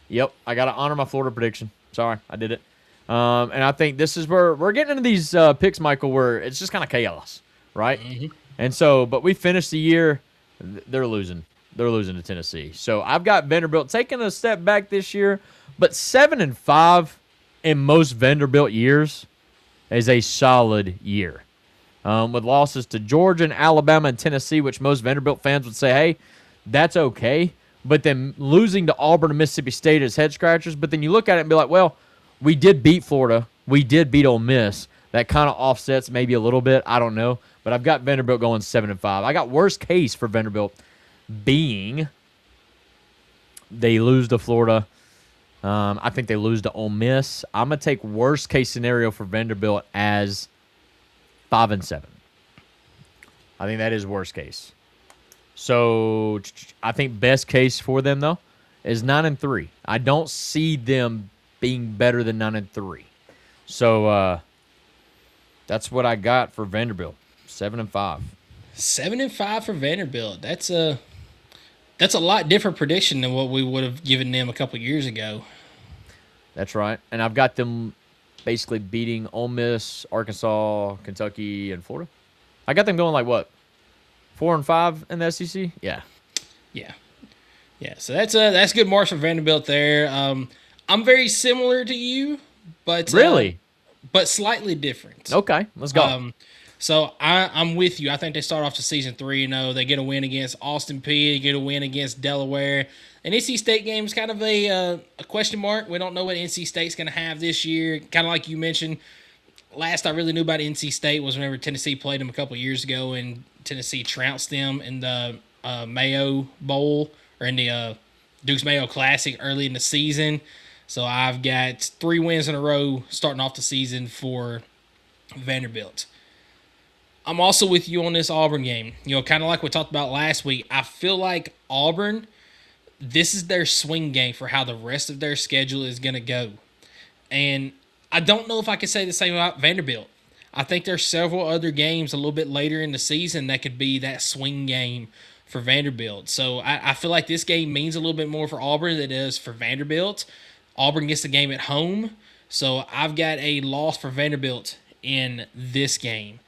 Yep, I got to honor my Florida prediction. Sorry, I did it. And I think this is where we're getting into these picks, Michael, where it's just kind of chaos, right? Mm-hmm. And so, but we finished the year, they're losing. They're losing to Tennessee. So I've got Vanderbilt taking a step back this year, but 7-5 in most Vanderbilt years is a solid year. With losses to Georgia and Alabama and Tennessee, which most Vanderbilt fans would say, hey, that's okay. But then losing to Auburn and Mississippi State is head scratchers. But then you look at it and be like, well, we did beat Florida. We did beat Ole Miss. That kind of offsets maybe a little bit. I don't know. But I've got Vanderbilt going 7-5. I got worst case for Vanderbilt being they lose to Florida. I think they lose to Ole Miss. I'm going to take worst case scenario for Vanderbilt as 5-7. I think that is worst case. So I think best case for them, though, is 9-3. I don't see them being better than 9-3. So that's what I got for Vanderbilt, 7-5. 7-5 for Vanderbilt. That's a lot different prediction than what we would have given them a couple years ago. That's right. And I've got them basically beating Ole Miss, Arkansas, Kentucky, and Florida. I got them going like what? 4-5 in the SEC? Yeah. So that's good marks for Vanderbilt there. I'm very similar to you, but really, but slightly different. Okay, let's go. So I'm with you. I think they start off the season 3-0. They get a win against Austin Peay. They get a win against Delaware. An NC State game is kind of a question mark. We don't know what NC State's going to have this year. Kind of like you mentioned, last I really knew about NC State was whenever Tennessee played them a couple years ago, and Tennessee trounced them in the Mayo Bowl or in the Dukes Mayo Classic early in the season. So I've got 3 wins in a row starting off the season for Vanderbilt. I'm also with you on this Auburn game. Kind of like we talked about last week. I feel like Auburn, this is their swing game for how the rest of their schedule is going to go. And I don't know if I could say the same about Vanderbilt. I think there's several other games a little bit later in the season that could be that swing game for Vanderbilt. So I feel like this game means a little bit more for Auburn than it is for Vanderbilt. Auburn gets the game at home. So I've got a loss for Vanderbilt in this game.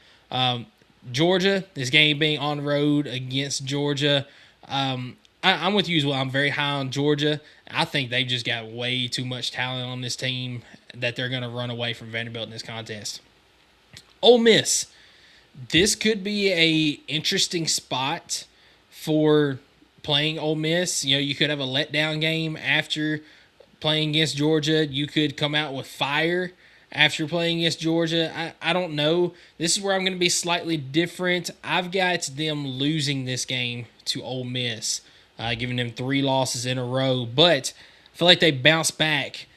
Georgia, this game being on the road against Georgia, I'm with you as well. I'm very high on Georgia. I think they've just got way too much talent on this team that they're going to run away from Vanderbilt in this contest. Ole Miss, this could be a interesting spot for playing Ole Miss. You could have a letdown game after playing against Georgia. You could come out with fire after playing against Georgia. I don't know. This is where I'm going to be slightly different. I've got them losing this game to Ole Miss, giving them 3 losses in a row. But I feel like they bounce back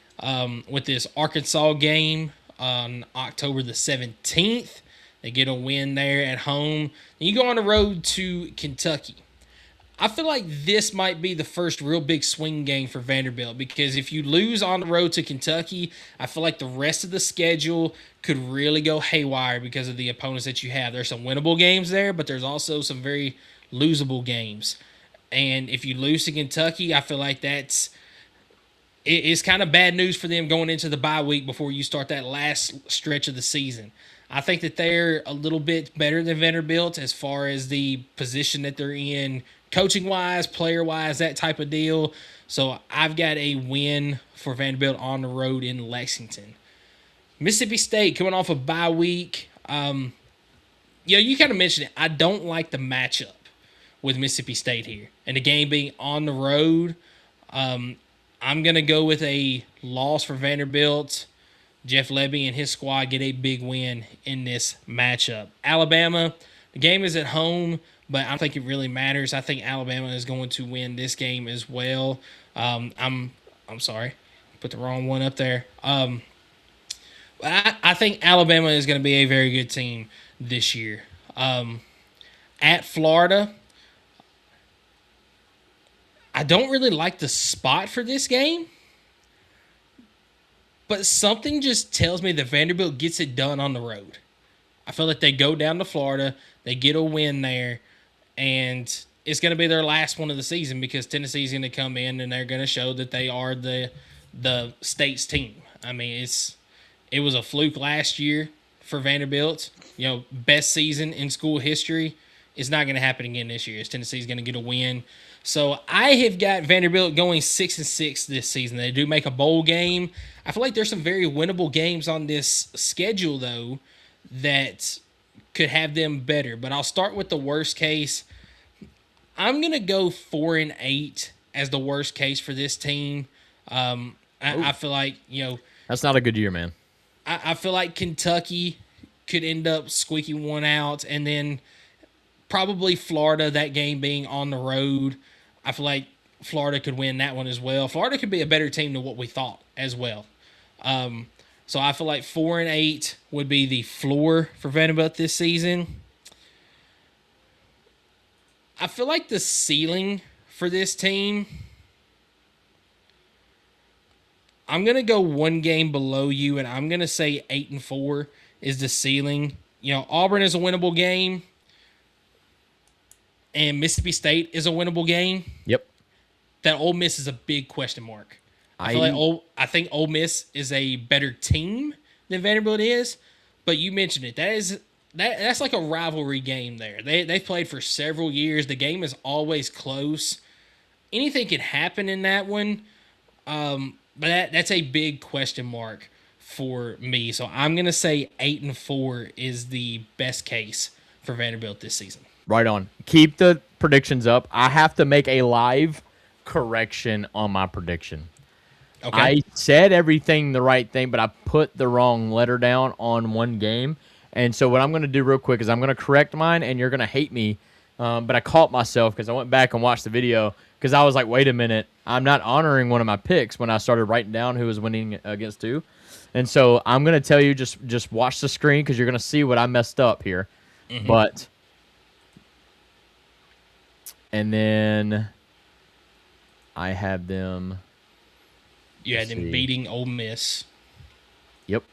with this Arkansas game on October the 17th. They get a win there at home. And you go on the road to Kentucky. I feel like this might be the first real big swing game for Vanderbilt, because if you lose on the road to Kentucky, I feel like the rest of the schedule could really go haywire because of the opponents that you have. There's some winnable games there, but there's also some very losable games. And if you lose to Kentucky, I feel like it's kind of bad news for them going into the bye week before you start that last stretch of the season. I think that they're a little bit better than Vanderbilt as far as the position that they're in, coaching-wise, player-wise, that type of deal. So I've got a win for Vanderbilt on the road in Lexington. Mississippi State coming off a bye week. You kind of mentioned it. I don't like the matchup with Mississippi State here. And the game being on the road, I'm going to go with a loss for Vanderbilt. Jeff Lebby and his squad get a big win in this matchup. Alabama, the game is at home, but I don't think it really matters. I think Alabama is going to win this game as well. I'm sorry, put the wrong one up there. I think Alabama is going to be a very good team this year. At Florida, I don't really like the spot for this game, but something just tells me that Vanderbilt gets it done on the road. I feel like they go down to Florida, they get a win there, and it's going to be their last one of the season because Tennessee's going to come in and they're going to show that they are the state's team. I mean, it was a fluke last year for Vanderbilt. Best season in school history. It's not going to happen again this year. Tennessee's going to get a win. So I have got Vanderbilt going 6-6 this season. They do make a bowl game. I feel like there's some very winnable games on this schedule, though, that could have them better. But I'll start with the worst case. I'm going to go 4-8 as the worst case for this team. I feel like, That's not a good year, man. I feel like Kentucky could end up squeaking one out, and then probably Florida, that game being on the road. I feel like Florida could win that one as well. Florida could be a better team than what we thought as well. So I feel like 4-8 would be the floor for Vanderbilt this season. I feel like the ceiling for this team, I'm going to go one game below you, and I'm going to say 8-4 is the ceiling. Auburn is a winnable game, and Mississippi State is a winnable game. Yep. That Ole Miss is a big question mark. I think Ole Miss is a better team than Vanderbilt is, but you mentioned it. That's like a rivalry game there. They've played for several years. The game is always close. Anything can happen in that one, but that's a big question mark for me. So I'm going to say 8-4 is the best case for Vanderbilt this season. Right on. Keep the predictions up. I have to make a live correction on my prediction. Okay. I said everything the right thing, but I put the wrong letter down on one game. And so what I'm going to do real quick is I'm going to correct mine, and you're going to hate me but I caught myself because I went back and watched the video because I was like, wait a minute, I'm not honoring one of my picks when I started writing down who was winning against who. And so I'm going to tell you, just watch the screen because you're going to see what I messed up here. But, and then I have them. You had them beating Ole Miss. Yep.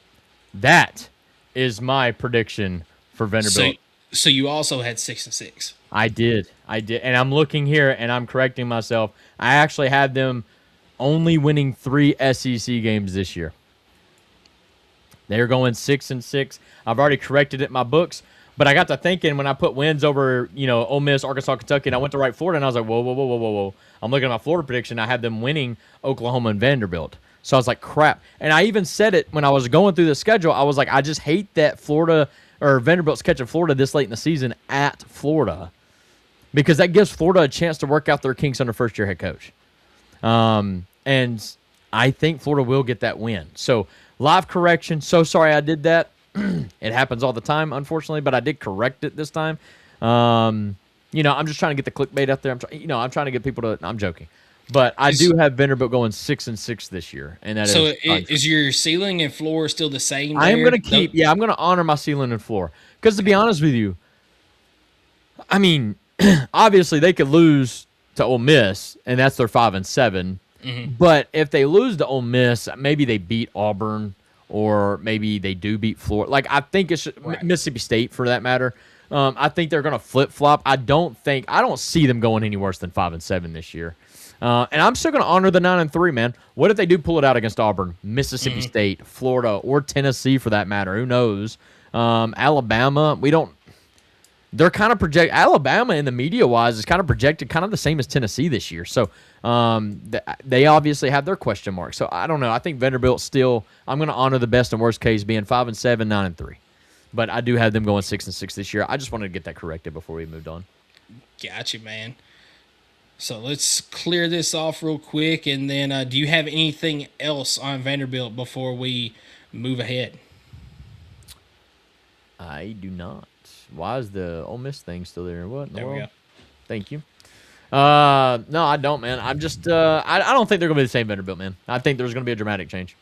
That is my prediction for Vanderbilt. So you also had 6-6. I did. And I'm looking here, and I'm correcting myself. I actually had them only winning 3 SEC games this year. They're going 6-6. I've already corrected it in my books, but I got to thinking when I put wins over, Ole Miss, Arkansas, Kentucky, and I went to write Florida, and I was like, whoa. I'm looking at my Florida prediction. I had them winning Oklahoma and Vanderbilt. So I was like, crap. And I even said it when I was going through the schedule. I was like, I just hate that Florida or Vanderbilt's catching Florida this late in the season at Florida because that gives Florida a chance to work out their kinks under first-year head coach. And I think Florida will get that win. So live correction. So sorry I did that. It happens all the time, unfortunately, but I did correct it this time. I'm just trying to get the clickbait out there. I'm trying to get people to. I'm joking, but I do have Vanderbilt going 6-6 this year, and that so is your ceiling and floor still the same? I am going to keep. Yeah, I'm going to honor my ceiling and floor because to be honest with you, I mean, obviously they could lose to Ole Miss, and that's their 5-7. But if they lose to Ole Miss, maybe they beat Auburn. Or maybe they do beat Florida. Like, I think it's Mississippi State, for that matter. I think they're going to flip-flop. I don't see them going any worse than 5-7 this year. And I'm still going to honor the 9-3, man. What if they do pull it out against Auburn, Mississippi State, Florida, or Tennessee, for that matter? Who knows? Alabama, they're kind of project. Alabama, in the media-wise, is kind of projected kind of the same as Tennessee this year. So they obviously have their question marks. So I don't know. I think Vanderbilt still. I'm going to honor the best and worst case being 5-7, 9-3. But I do have them going 6-6 this year. I just wanted to get that corrected before we moved on. Gotcha, man. So let's clear this off real quick, and then do you have anything else on Vanderbilt before we move ahead? I do not. Why is the Ole Miss thing still there? What in the world? We go. Thank you. No, I don't, man. I'm just I don't think they're going to be the same Vanderbilt, man. I think there's going to be a dramatic change.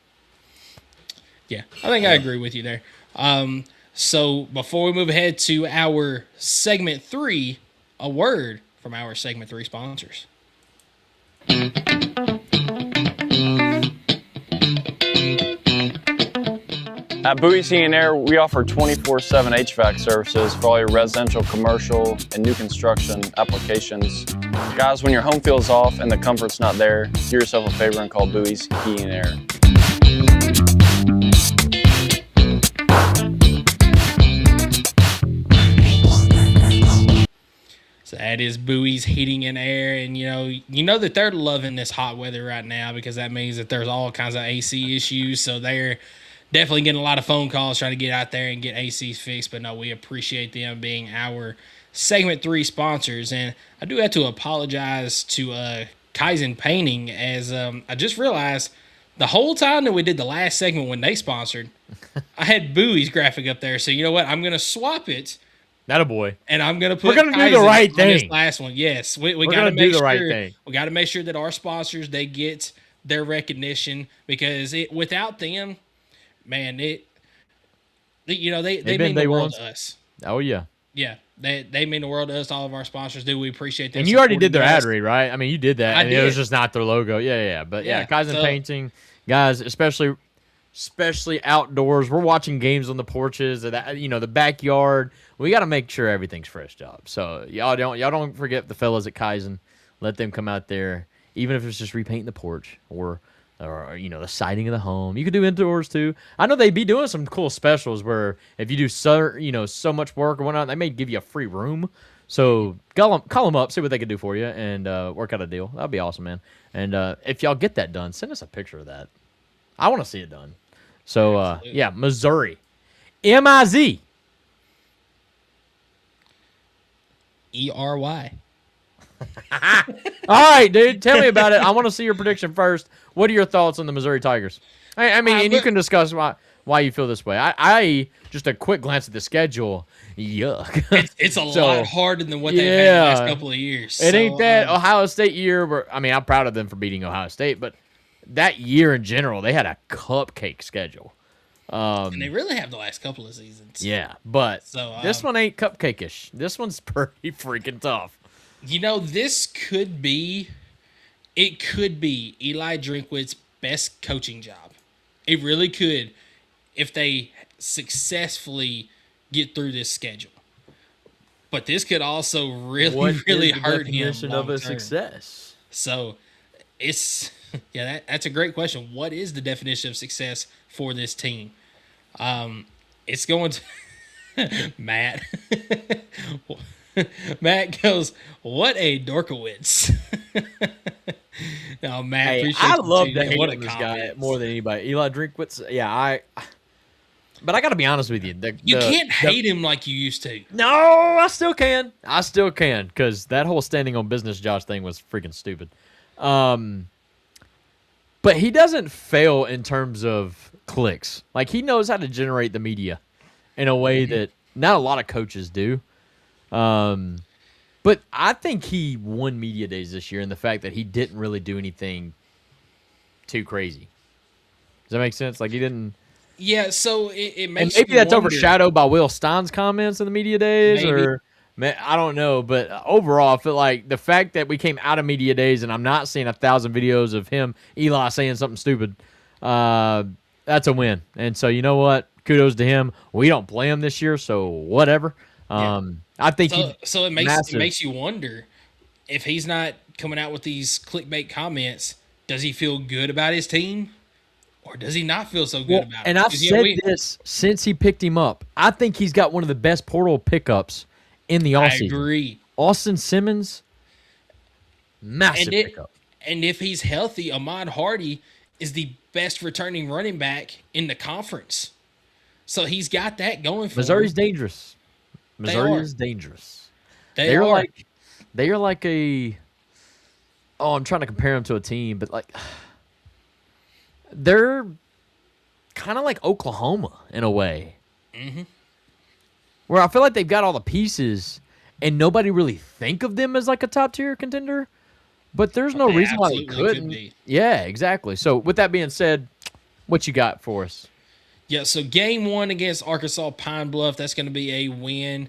Yeah, I think I agree with you there. So before we move ahead to our segment 3, a word from our segment 3 sponsors. At Bowie's Heating & Air, we offer 24/7 HVAC services for all your residential, commercial, and new construction applications. Guys, when your home feels off and the comfort's not there, do yourself a favor and call Bowie's Heating & Air. So that is Bowie's Heating and Air, and you know that they're loving this hot weather right now because that means that there's all kinds of AC issues. So they're definitely getting a lot of phone calls trying to get out there and get ACs fixed. But no, we appreciate them being our segment 3 sponsors, and I do have to apologize to Kaizen Painting as I just realized the whole time that we did the last segment when they sponsored, I had Bowie's graphic up there. So you know what? I'm gonna swap it. Not a boy. And I'm gonna put. We're gonna do the right thing. This last one, yes, we gotta do the right thing. We gotta make sure that our sponsors they get their recognition because without them, man, they mean the world to us. Oh yeah. Yeah, they mean the world to us. All of our sponsors do. We appreciate them. And you already did their ad read, right? I mean, you did that. I did. It was just not their logo. Yeah. But yeah, Kaizen Painting, guys, especially outdoors. We're watching games on the porches, or the backyard. We got to make sure everything's fresh, job. So y'all don't forget the fellas at Kaizen. Let them come out there, even if it's just repainting the porch or the siding of the home. You could do indoors too. I know they'd be doing some cool specials where if you do so much work or whatnot, they may give you a free room. So call them up, see what they can do for you, and work out a deal. That'd be awesome, man. And if y'all get that done, send us a picture of that. I want to see it done. So Missouri, MIZ. ERY. All right, dude. Tell me about it. I want to see your prediction first. What are your thoughts on the Missouri Tigers? I mean, and you can discuss why you feel this way. I just a quick glance at the schedule. Yuck. It's a lot harder than what they've had the last couple of years. It ain't that Ohio State year where, I mean, I'm proud of them for beating Ohio State, but that year in general, they had a cupcake schedule. And they really have the last couple of seasons. Yeah, but so, this one ain't cupcake-ish. This one's pretty freaking tough. This could be Eli Drinkwitz's best coaching job. It really could if they successfully get through this schedule. But this could also really hurt him long of a term. success. So it's that's a great question. What is the definition of success for this team? It's going to Matt. Matt goes, what a Dorkowitz. No, Matt, hey, I love that what this guy more than anybody. Eli Drinkwitz, but I got to be honest with you. You can't hate him like you used to. No, I still can. Because that whole standing on business Josh thing was freaking stupid. But he doesn't fail in terms of clicks. Like, he knows how to generate the media in a way that not a lot of coaches do. But I think he won media days this year in the fact that he didn't really do anything too crazy. Does that make sense? Like, he didn't. Yeah, so it makes and maybe that's wonder. overshadowed by Will Stein's comments in the media days, Maybe. or I don't know. But overall, I feel like the fact that we came out of media days and I'm not seeing 1,000 videos of Eli saying something stupid, that's a win. And so, you know what? Kudos to him. We don't play him this year, so whatever. I think so. It makes you wonder if he's not coming out with these clickbait comments. Does he feel good about his team, or does he not feel so good about it? And I've said this since he picked him up. I think he's got one of the best portal pickups in the offseason. I agree. Austin Simmons, massive pickup. And if he's healthy, Ahmad Hardy is the best returning running back in the conference. So he's got that going for Missouri's him. dangerous. Missouri is dangerous. They are like a. Oh, I'm trying to compare them to a team, but like they're kind of like Oklahoma in a way, where I feel like they've got all the pieces, and nobody really think of them as like a top tier contender. But there's no reason why they couldn't. Be. Yeah, exactly. So with that being said, what you got for us? Yeah, so game 1 against Arkansas Pine Bluff, that's going to be a win.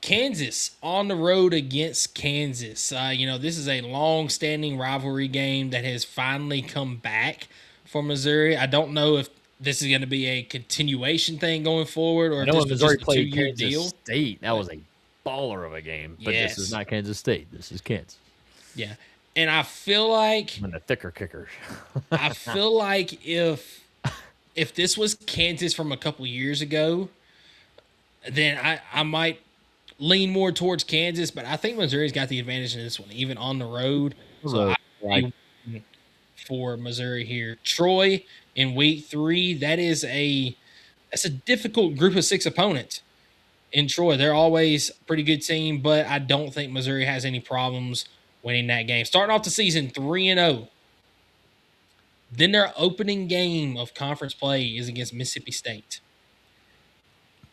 Kansas on the road against Kansas. This is a long-standing rivalry game that has finally come back for Missouri. I don't know if this is going to be a continuation thing going forward or if this was just a 2-year deal. State, that was a baller of a game. But This is not Kansas State. This is Kansas. Yeah, and I feel like I'm the thicker kickers. I feel like if this was Kansas from a couple years ago, then I might lean more towards Kansas, but I think Missouri's got the advantage in this one, even on the road. So for Missouri here. Troy in week 3, that's a difficult group of 6 opponents in Troy. They're always a pretty good team, but I don't think Missouri has any problems winning that game. Starting off the season 3-0. Then their opening game of conference play is against Mississippi State.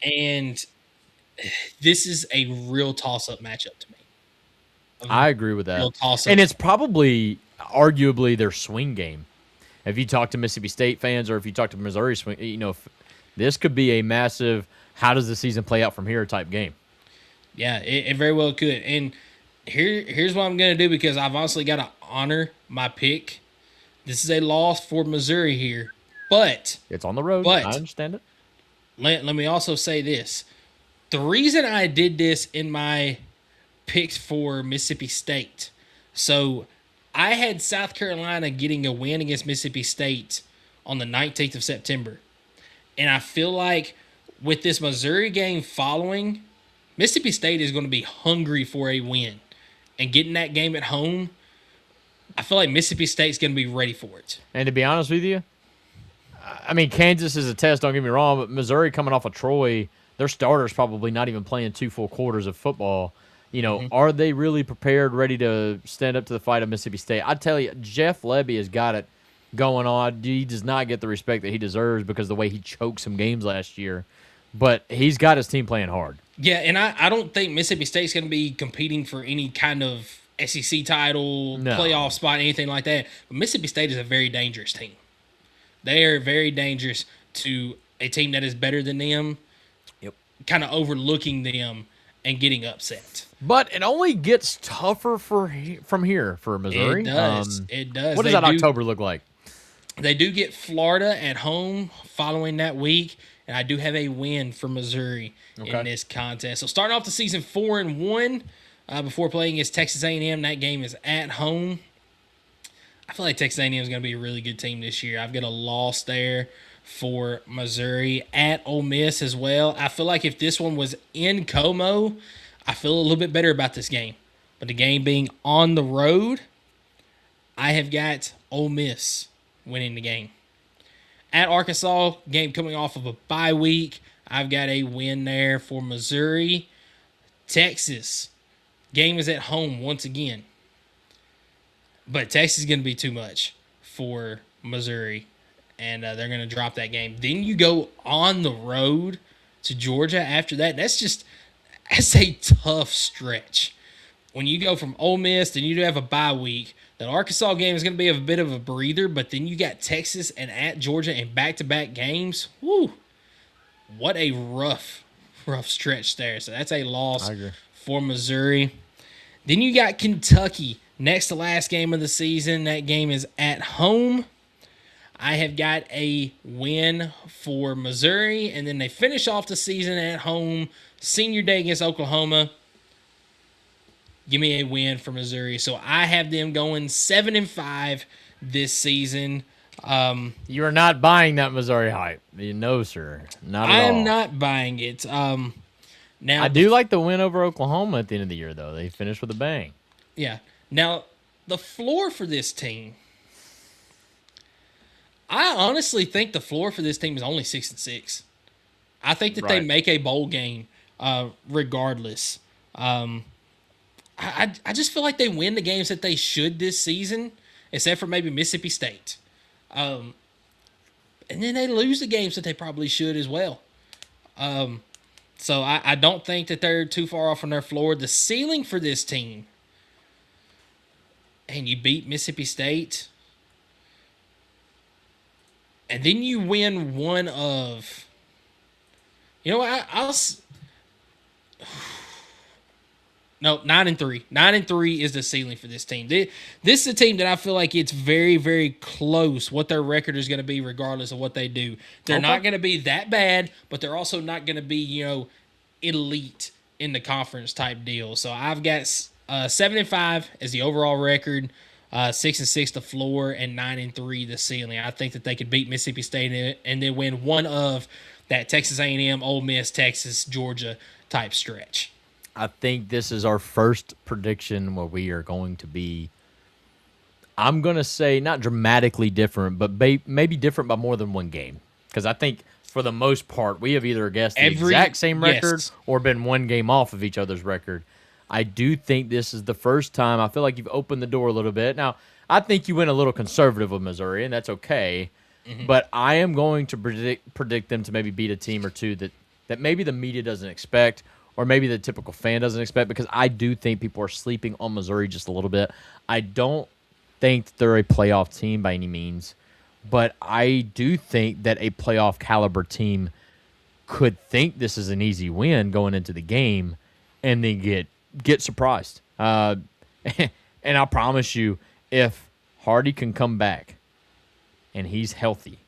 And this is a real toss-up matchup to me. I agree with that. Real toss-up. And it's probably, arguably, their swing game. If you talk to Mississippi State fans or if you talk to Missouri swing, this could be a massive, how does the season play out from here type game. Yeah, it very well could. And here's what I'm going to do because I've honestly got to honor my pick. This is a loss for Missouri here, but it's on the road. I understand it. Let me also say this. The reason I did this in my picks for Mississippi State, so I had South Carolina getting a win against Mississippi State on the 19th of September. And I feel like with this Missouri game following, Mississippi State is going to be hungry for a win. And getting that game at home, I feel like Mississippi State's going to be ready for it. And to be honest with you, I mean, Kansas is a test, don't get me wrong, but Missouri coming off of Troy, their starters probably not even playing 2 full quarters of football. Are they really prepared, ready to stand up to the fight of Mississippi State? I tell you, Jeff Lebby has got it going on. He does not get the respect that he deserves because of the way he choked some games last year. But he's got his team playing hard. Yeah, and I don't think Mississippi State's going to be competing for any kind of SEC title, playoff spot, anything like that. But Mississippi State is a very dangerous team. They are very dangerous to a team that is better than them, kind of overlooking them and getting upset. But it only gets tougher from here for Missouri. It does. It does. What does that October look like? They do get Florida at home following that week, and I do have a win for Missouri in this contest. So starting off the season 4-1 before playing against Texas A&M. That game is at home. I feel like Texas A&M is going to be a really good team this year. I've got a loss there for Missouri at Ole Miss as well. I feel like if this one was in Como, I feel a little bit better about this game. But the game being on the road, I have got Ole Miss winning the game. At Arkansas, game coming off of a bye week, I've got a win there for Missouri. Texas, game is at home once again. But Texas is going to be too much for Missouri, and they're going to drop that game. Then you go on the road to Georgia after that. That's a tough stretch. When you go from Ole Miss, then you do have a bye week. That Arkansas game is going to be a bit of a breather, but then you got Texas and at Georgia in back-to-back games. Woo! What a rough stretch there. So that's a loss for Missouri. Then you got Kentucky. Next to last game of the season. That game is at home. I have got a win for Missouri, and then they finish off the season at home. Senior day against Oklahoma. Give me a win for Missouri. So I have them going 7-5 this season. You are not buying that Missouri hype. No, sir. Not at all. I am not buying it. Now I do like the win over Oklahoma at the end of the year, though. They finished with a bang. Yeah. Now, the floor for this team, I honestly think the floor for this team is only 6-6. I think that they make a bowl game regardless. I just feel like they win the games that they should this season, except for maybe Mississippi State. And then they lose the games that they probably should as well. So I don't think that they're too far off on their floor. The ceiling for this team, and you beat Mississippi State, and then you win one of, you know what, no, 9-3. 9-3 is the ceiling for this team. This is a team that I feel like it's very, very close what their record is going to be regardless of what they do. They're not going to be that bad, but they're also not going to be, elite in the conference type deal. So I've got 7-5 as the overall record, 6-6 the floor, and 9-3 the ceiling. I think that they could beat Mississippi State and then win one of that Texas A&M, Ole Miss, Texas, Georgia type stretch. I think this is our first prediction where we are going to be, I'm going to say, not dramatically different, but maybe different by more than one game. Because I think, for the most part, we have either guessed the exact same record or been one game off of each other's record. I do think this is the first time. I feel like you've opened the door a little bit. Now, I think you went a little conservative with Missouri, and that's okay. Mm-hmm. But I am going to predict them to maybe beat a team or two that maybe the media doesn't expect, or maybe the typical fan doesn't expect, because I do think people are sleeping on Missouri just a little bit. I don't think they're a playoff team by any means, but I do think that a playoff caliber team could think this is an easy win going into the game and then get surprised. And I promise you, if Hardy can come back and he's healthy,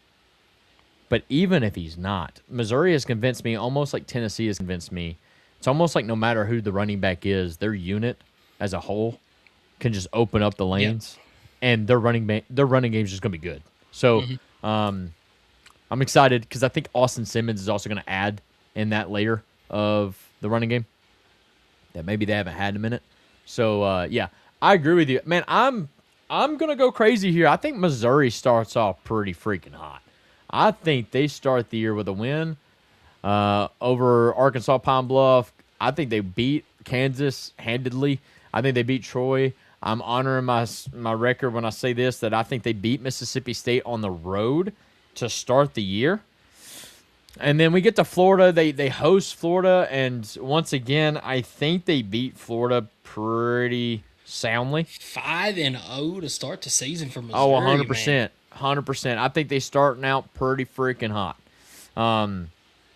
but even if he's not, Missouri has convinced me, almost like Tennessee has convinced me. It's almost like no matter who the running back is, their unit as a whole can just open up the lanes, and their running game is just going to be good. So I'm excited because I think Austin Simmons is also going to add in that layer of the running game that maybe they haven't had in a minute. So, I agree with you. Man, I'm going to go crazy here. I think Missouri starts off pretty freaking hot. I think they start the year with a win over Arkansas Pine Bluff. I think they beat Kansas handedly. I think they beat Troy. I'm honoring my record when I say this, that I think they beat Mississippi State on the road to start the year. And then we get to Florida. They host Florida, and once again, I think they beat Florida pretty soundly. 5-0 to start the season for Missouri. Oh, 100%. 100%. I think they starting out pretty freaking hot.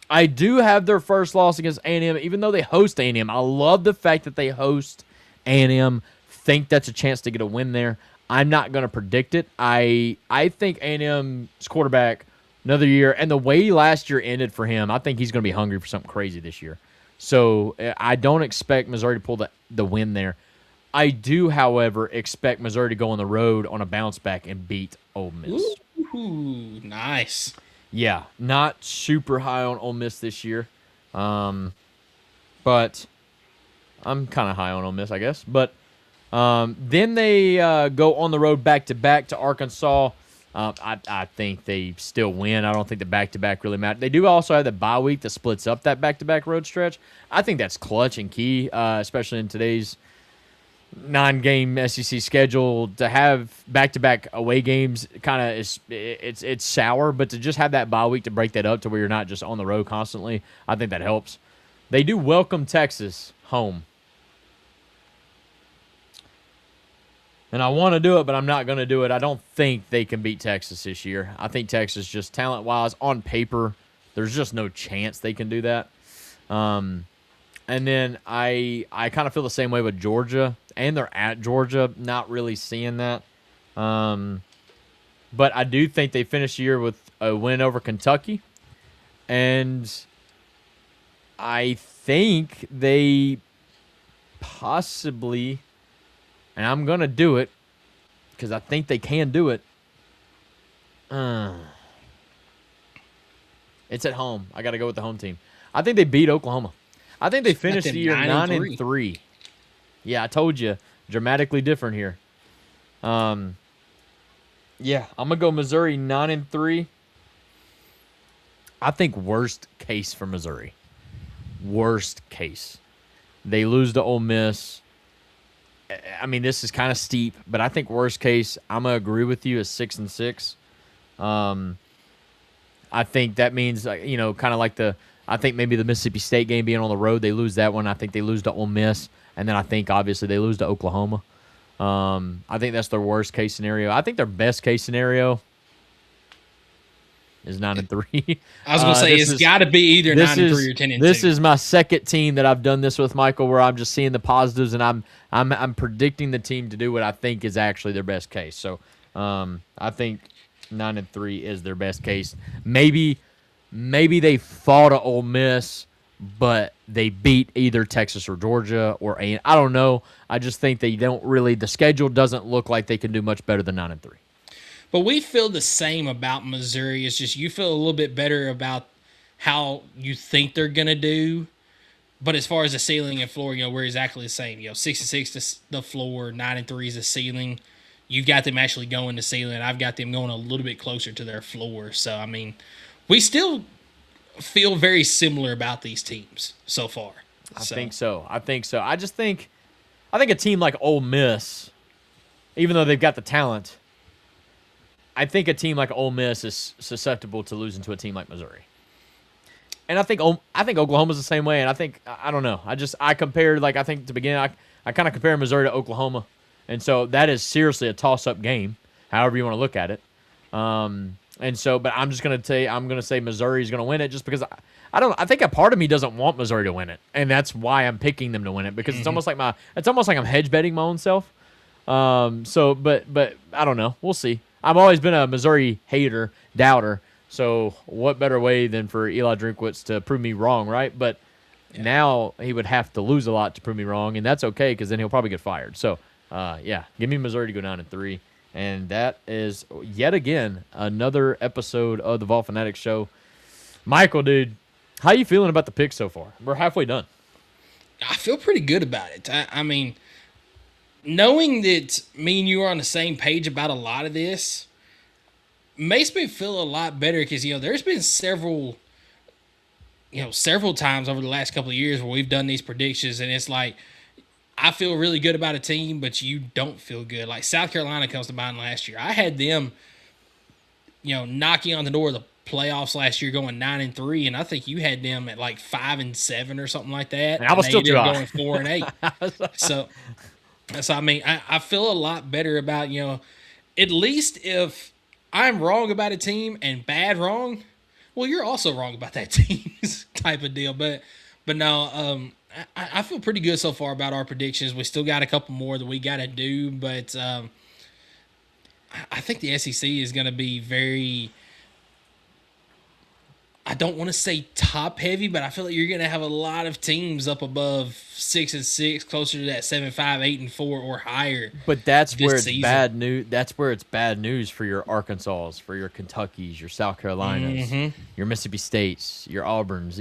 I do have their first loss against A&M, even though they host A&M. I love the fact that they host A&M. Think that's a chance to get a win there. I'm not going to predict it. I think A&M's quarterback, another year, and the way last year ended for him, I think he's going to be hungry for something crazy this year. So I don't expect Missouri to pull the win there. I do, however, expect Missouri to go on the road on a bounce back and beat Ole Miss. Ooh, nice. Yeah, not super high on Ole Miss this year, but I'm kind of high on Ole Miss, I guess. But then they go on the road back-to-back to Arkansas. I think they still win. I don't think the back-to-back really matters. They do also have the bye week that splits up that back-to-back road stretch. I think that's clutch and key, especially in today's 9-game SEC schedule. To have back-to-back away games kind of it's sour, but to just have that bye week to break that up to where you're not just on the road constantly, I think that helps. They do welcome Texas home. And I want to do it, but I'm not going to do it. I don't think they can beat Texas this year. I think Texas, just talent-wise, on paper, there's just no chance they can do that. And then I kind of feel the same way with Georgia, and they're at Georgia, not really seeing that. But I do think they finish the year with a win over Kentucky. And I think they possibly, and I'm going to do it because I think they can do it. It's at home. I got to go with the home team. I think they beat Oklahoma. I think they finished the year 9-3. Yeah, I told you. Dramatically different here. Yeah, I'm going to go Missouri 9-3. I think worst case for Missouri. Worst case. They lose to Ole Miss. I mean, this is kind of steep, but I think worst case, I'm going to agree with you, is 6-6. I think that means, kind of like I think maybe the Mississippi State game being on the road, they lose that one. I think they lose to Ole Miss, and then I think, obviously, they lose to Oklahoma. I think that's their worst case scenario. I think their best case scenario is 9-3. I was going to say it's got to be either 9-3 or 10-2. This is my second team that I've done this with, Michael, where I'm just seeing the positives, and I'm predicting the team to do what I think is actually their best case. So I think 9-3 is their best case. Maybe they fall to Ole Miss, but they beat either Texas or Georgia or A. I don't know. I just think they don't really. The schedule doesn't look like they can do much better than 9-3. But we feel the same about Missouri. It's just you feel a little bit better about how you think they're going to do. But as far as the ceiling and floor, we're exactly the same. 6-6 is the floor, 9-3 is the ceiling. You've got them actually going to ceiling. I've got them going a little bit closer to their floor. So, I mean, we still feel very similar about these teams so far. I think so. I think a team like Ole Miss, even though they've got the talent, I think a team like Ole Miss is susceptible to losing to a team like Missouri. And I think Oklahoma's the same way. And I don't know. I compared, I think to begin, I kind of compare Missouri to Oklahoma. And so that is seriously a toss-up game, however you want to look at it. But I'm just going to say Missouri's going to win it just because I think a part of me doesn't want Missouri to win it. And that's why I'm picking them to win it, because it's almost like I'm hedge betting my own self. But I don't know. We'll see. I've always been a Missouri hater, doubter. So what better way than for Eli Drinkwitz to prove me wrong, right? But now he would have to lose a lot to prove me wrong, and that's okay because then he'll probably get fired. So, give me Missouri to go 9-3. And that is, yet again, another episode of the Vol Fanatics Show. Michael, dude, how you feeling about the picks so far? We're halfway done. I feel pretty good about it. I mean, knowing that me and you are on the same page about a lot of this makes me feel a lot better because, there's been several times over the last couple of years where we've done these predictions, and it's like I feel really good about a team, but you don't feel good. Like South Carolina comes to mind last year. I had them, knocking on the door of the playoffs last year, going 9-3, and I think you had them at like 5-7 or something like that. And I was still too high. Going 4-8. So I mean, I feel a lot better about at least if I'm wrong about a team and bad wrong, well, you're also wrong about that team's type of deal. But no, I feel pretty good so far about our predictions. We still got a couple more that we got to do, but I think the SEC is going to be very, I don't want to say top heavy, but I feel like you're going to have a lot of teams up above 6-6, closer to that 7-5, 8-4 or higher. But that's where it's bad news. That's where it's bad news for your Arkansas, for your Kentuckys, your South Carolinas, your Mississippi States, your Auburns.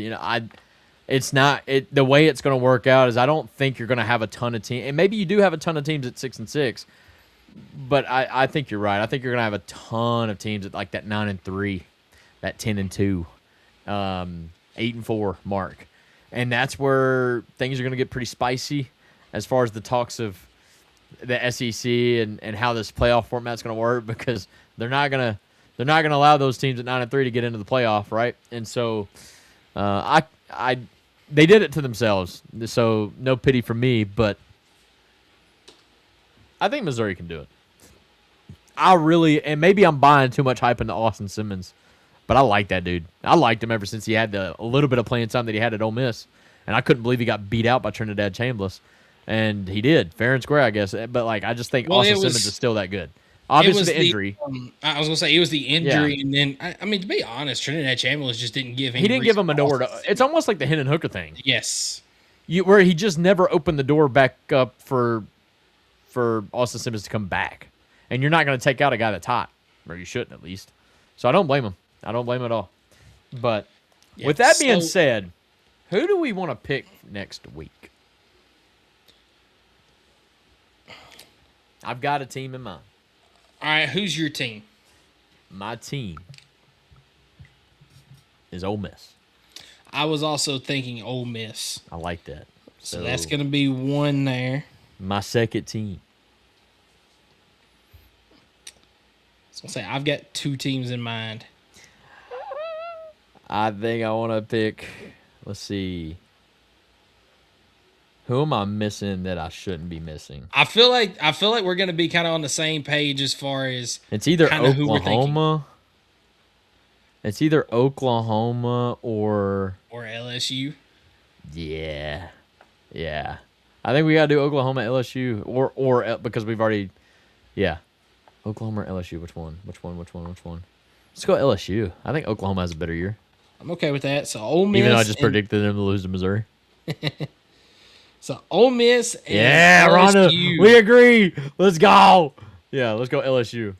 It's not the way it's going to work out is I don't think you're going to have a ton of teams, and maybe you do have a ton of teams at 6-6, but I think you're right. I think you're going to have a ton of teams at like that 9-3, that 10-2, 8-4 mark, and that's where things are going to get pretty spicy as far as the talks of the SEC and how this playoff format's going to work, because they're not going to allow those teams at 9-3 to get into the playoff, right? And so they did it to themselves, so no pity for me, but I think Missouri can do it. And maybe I'm buying too much hype into Austin Simmons, but I like that dude. I liked him ever since he had a little bit of playing time that he had at Ole Miss, and I couldn't believe he got beat out by Trinidad Chambliss, and he did, fair and square, I guess. But I just think Austin Simmons is still that good. Obviously, the injury. I was gonna say it was the injury, and then I mean, to be honest, Trinidad Chambliss just didn't give him. He didn't give him a door to. It's almost like the Hendon Hooker thing. Yes, where he just never opened the door back up for Austin Simmons to come back, and you're not going to take out a guy that's hot, or you shouldn't at least. So I don't blame him. I don't blame him at all. But with that being said, who do we want to pick next week? I've got a team in mind. All right, who's your team? My team is Ole Miss. I was also thinking Ole Miss. I like that. So that's going to be one there. My second team. I was going to say, I've got two teams in mind. I think I want to pick, let's see. Who am I missing that I shouldn't be missing? I feel like we're going to be kind of on the same page as far as it's either Oklahoma. It's either Oklahoma or LSU. Yeah. I think we got to do Oklahoma, LSU, or because we've already, Oklahoma or LSU. Which one? Let's go LSU. I think Oklahoma has a better year. I'm okay with that. So Ole Miss, even though I just predicted them to lose to Missouri. So Ole Miss and LSU. Rhonda, we agree. Let's go. Yeah, let's go LSU.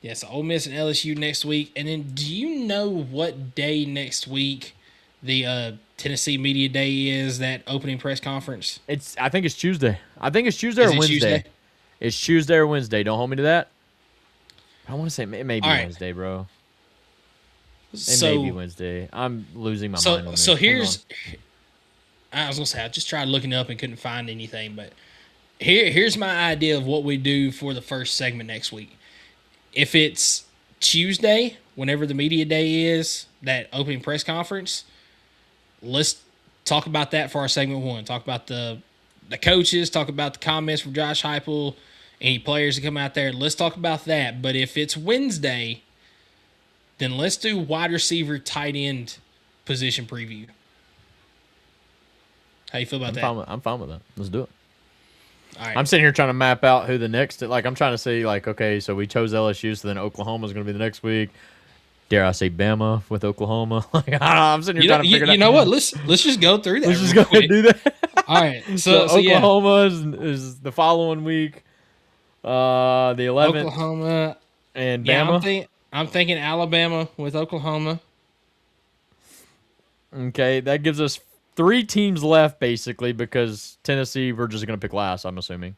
Yeah, so Ole Miss and LSU next week. And then do you know what day next week the Tennessee Media Day is, that opening press conference? I think it's Tuesday. Or Wednesday. Tuesday? It's Tuesday or Wednesday. Don't hold me to that. I want to say it may be Wednesday, bro. It may be Wednesday. I'm losing my mind on this. So I was going to say, I just tried looking up and couldn't find anything, but here's my idea of what we do for the first segment next week. If it's Tuesday, whenever the media day is, that opening press conference, let's talk about that for our segment one. Talk about the coaches, talk about the comments from Josh Heupel, any players that come out there. Let's talk about that. But if it's Wednesday, then let's do wide receiver, tight end position preview. How you feel about that? I'm fine with that. Let's do it. All right. I'm sitting here trying to map out who the next. I'm trying to see, okay, so we chose LSU, so then Oklahoma's going to be the next week. Dare I say Bama with Oklahoma? I'm sitting here trying to figure it out. You know what? Let's just go through that. Let's just go ahead and do that. All right. So Oklahoma is the following week. The 11th. Oklahoma and Bama. I'm thinking Alabama with Oklahoma. Okay, that gives us 3 teams left basically, because Tennessee we're just gonna pick last, I'm assuming.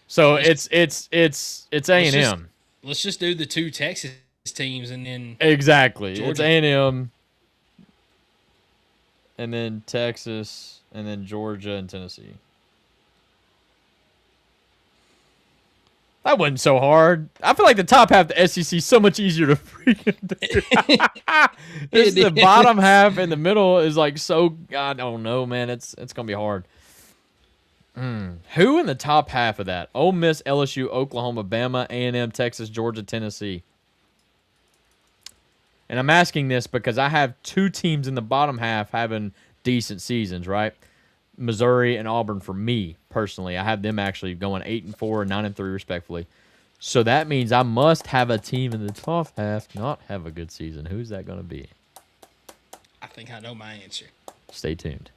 So it's A&M. Let's just do the 2 Texas teams and then exactly. Georgia. It's A&M, and then Texas, and then Georgia and Tennessee. That wasn't so hard. I feel like the top half of the SEC is so much easier to freaking do. It's the bottom half and the middle is like so. I don't know, man. It's gonna be hard. Who in the top half of that? Ole Miss, LSU, Oklahoma, Bama, A&M, Texas, Georgia, Tennessee. And I'm asking this because I have two teams in the bottom half having decent seasons, right? Missouri and Auburn for me personally. I have them actually going 8-4 and 9-3 respectfully. So that means I must have a team in the top half not have a good season. Who's that going to be? I think I know my answer. Stay tuned.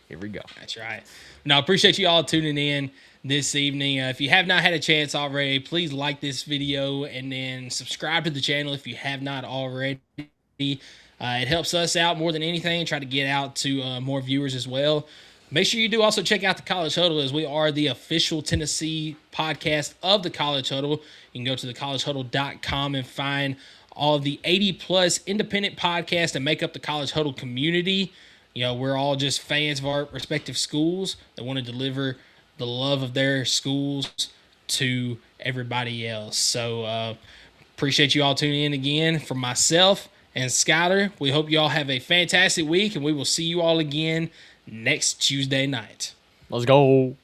Here we go. That's right. Now, I appreciate you all tuning in this evening. If you have not had a chance already, please like this video and then subscribe to the channel if you have not already. It helps us out more than anything, try to get out to more viewers as well. Make sure you do also check out the College Huddle, as we are the official Tennessee podcast of the College Huddle. You can go to thecollegehuddle.com and find all of the 80-plus independent podcasts that make up the College Huddle community. You know, we're all just fans of our respective schools that want to deliver the love of their schools to everybody else. So appreciate you all tuning in again. From myself and Skylar, we hope you all have a fantastic week, and we will see you all again next Tuesday night. Let's go.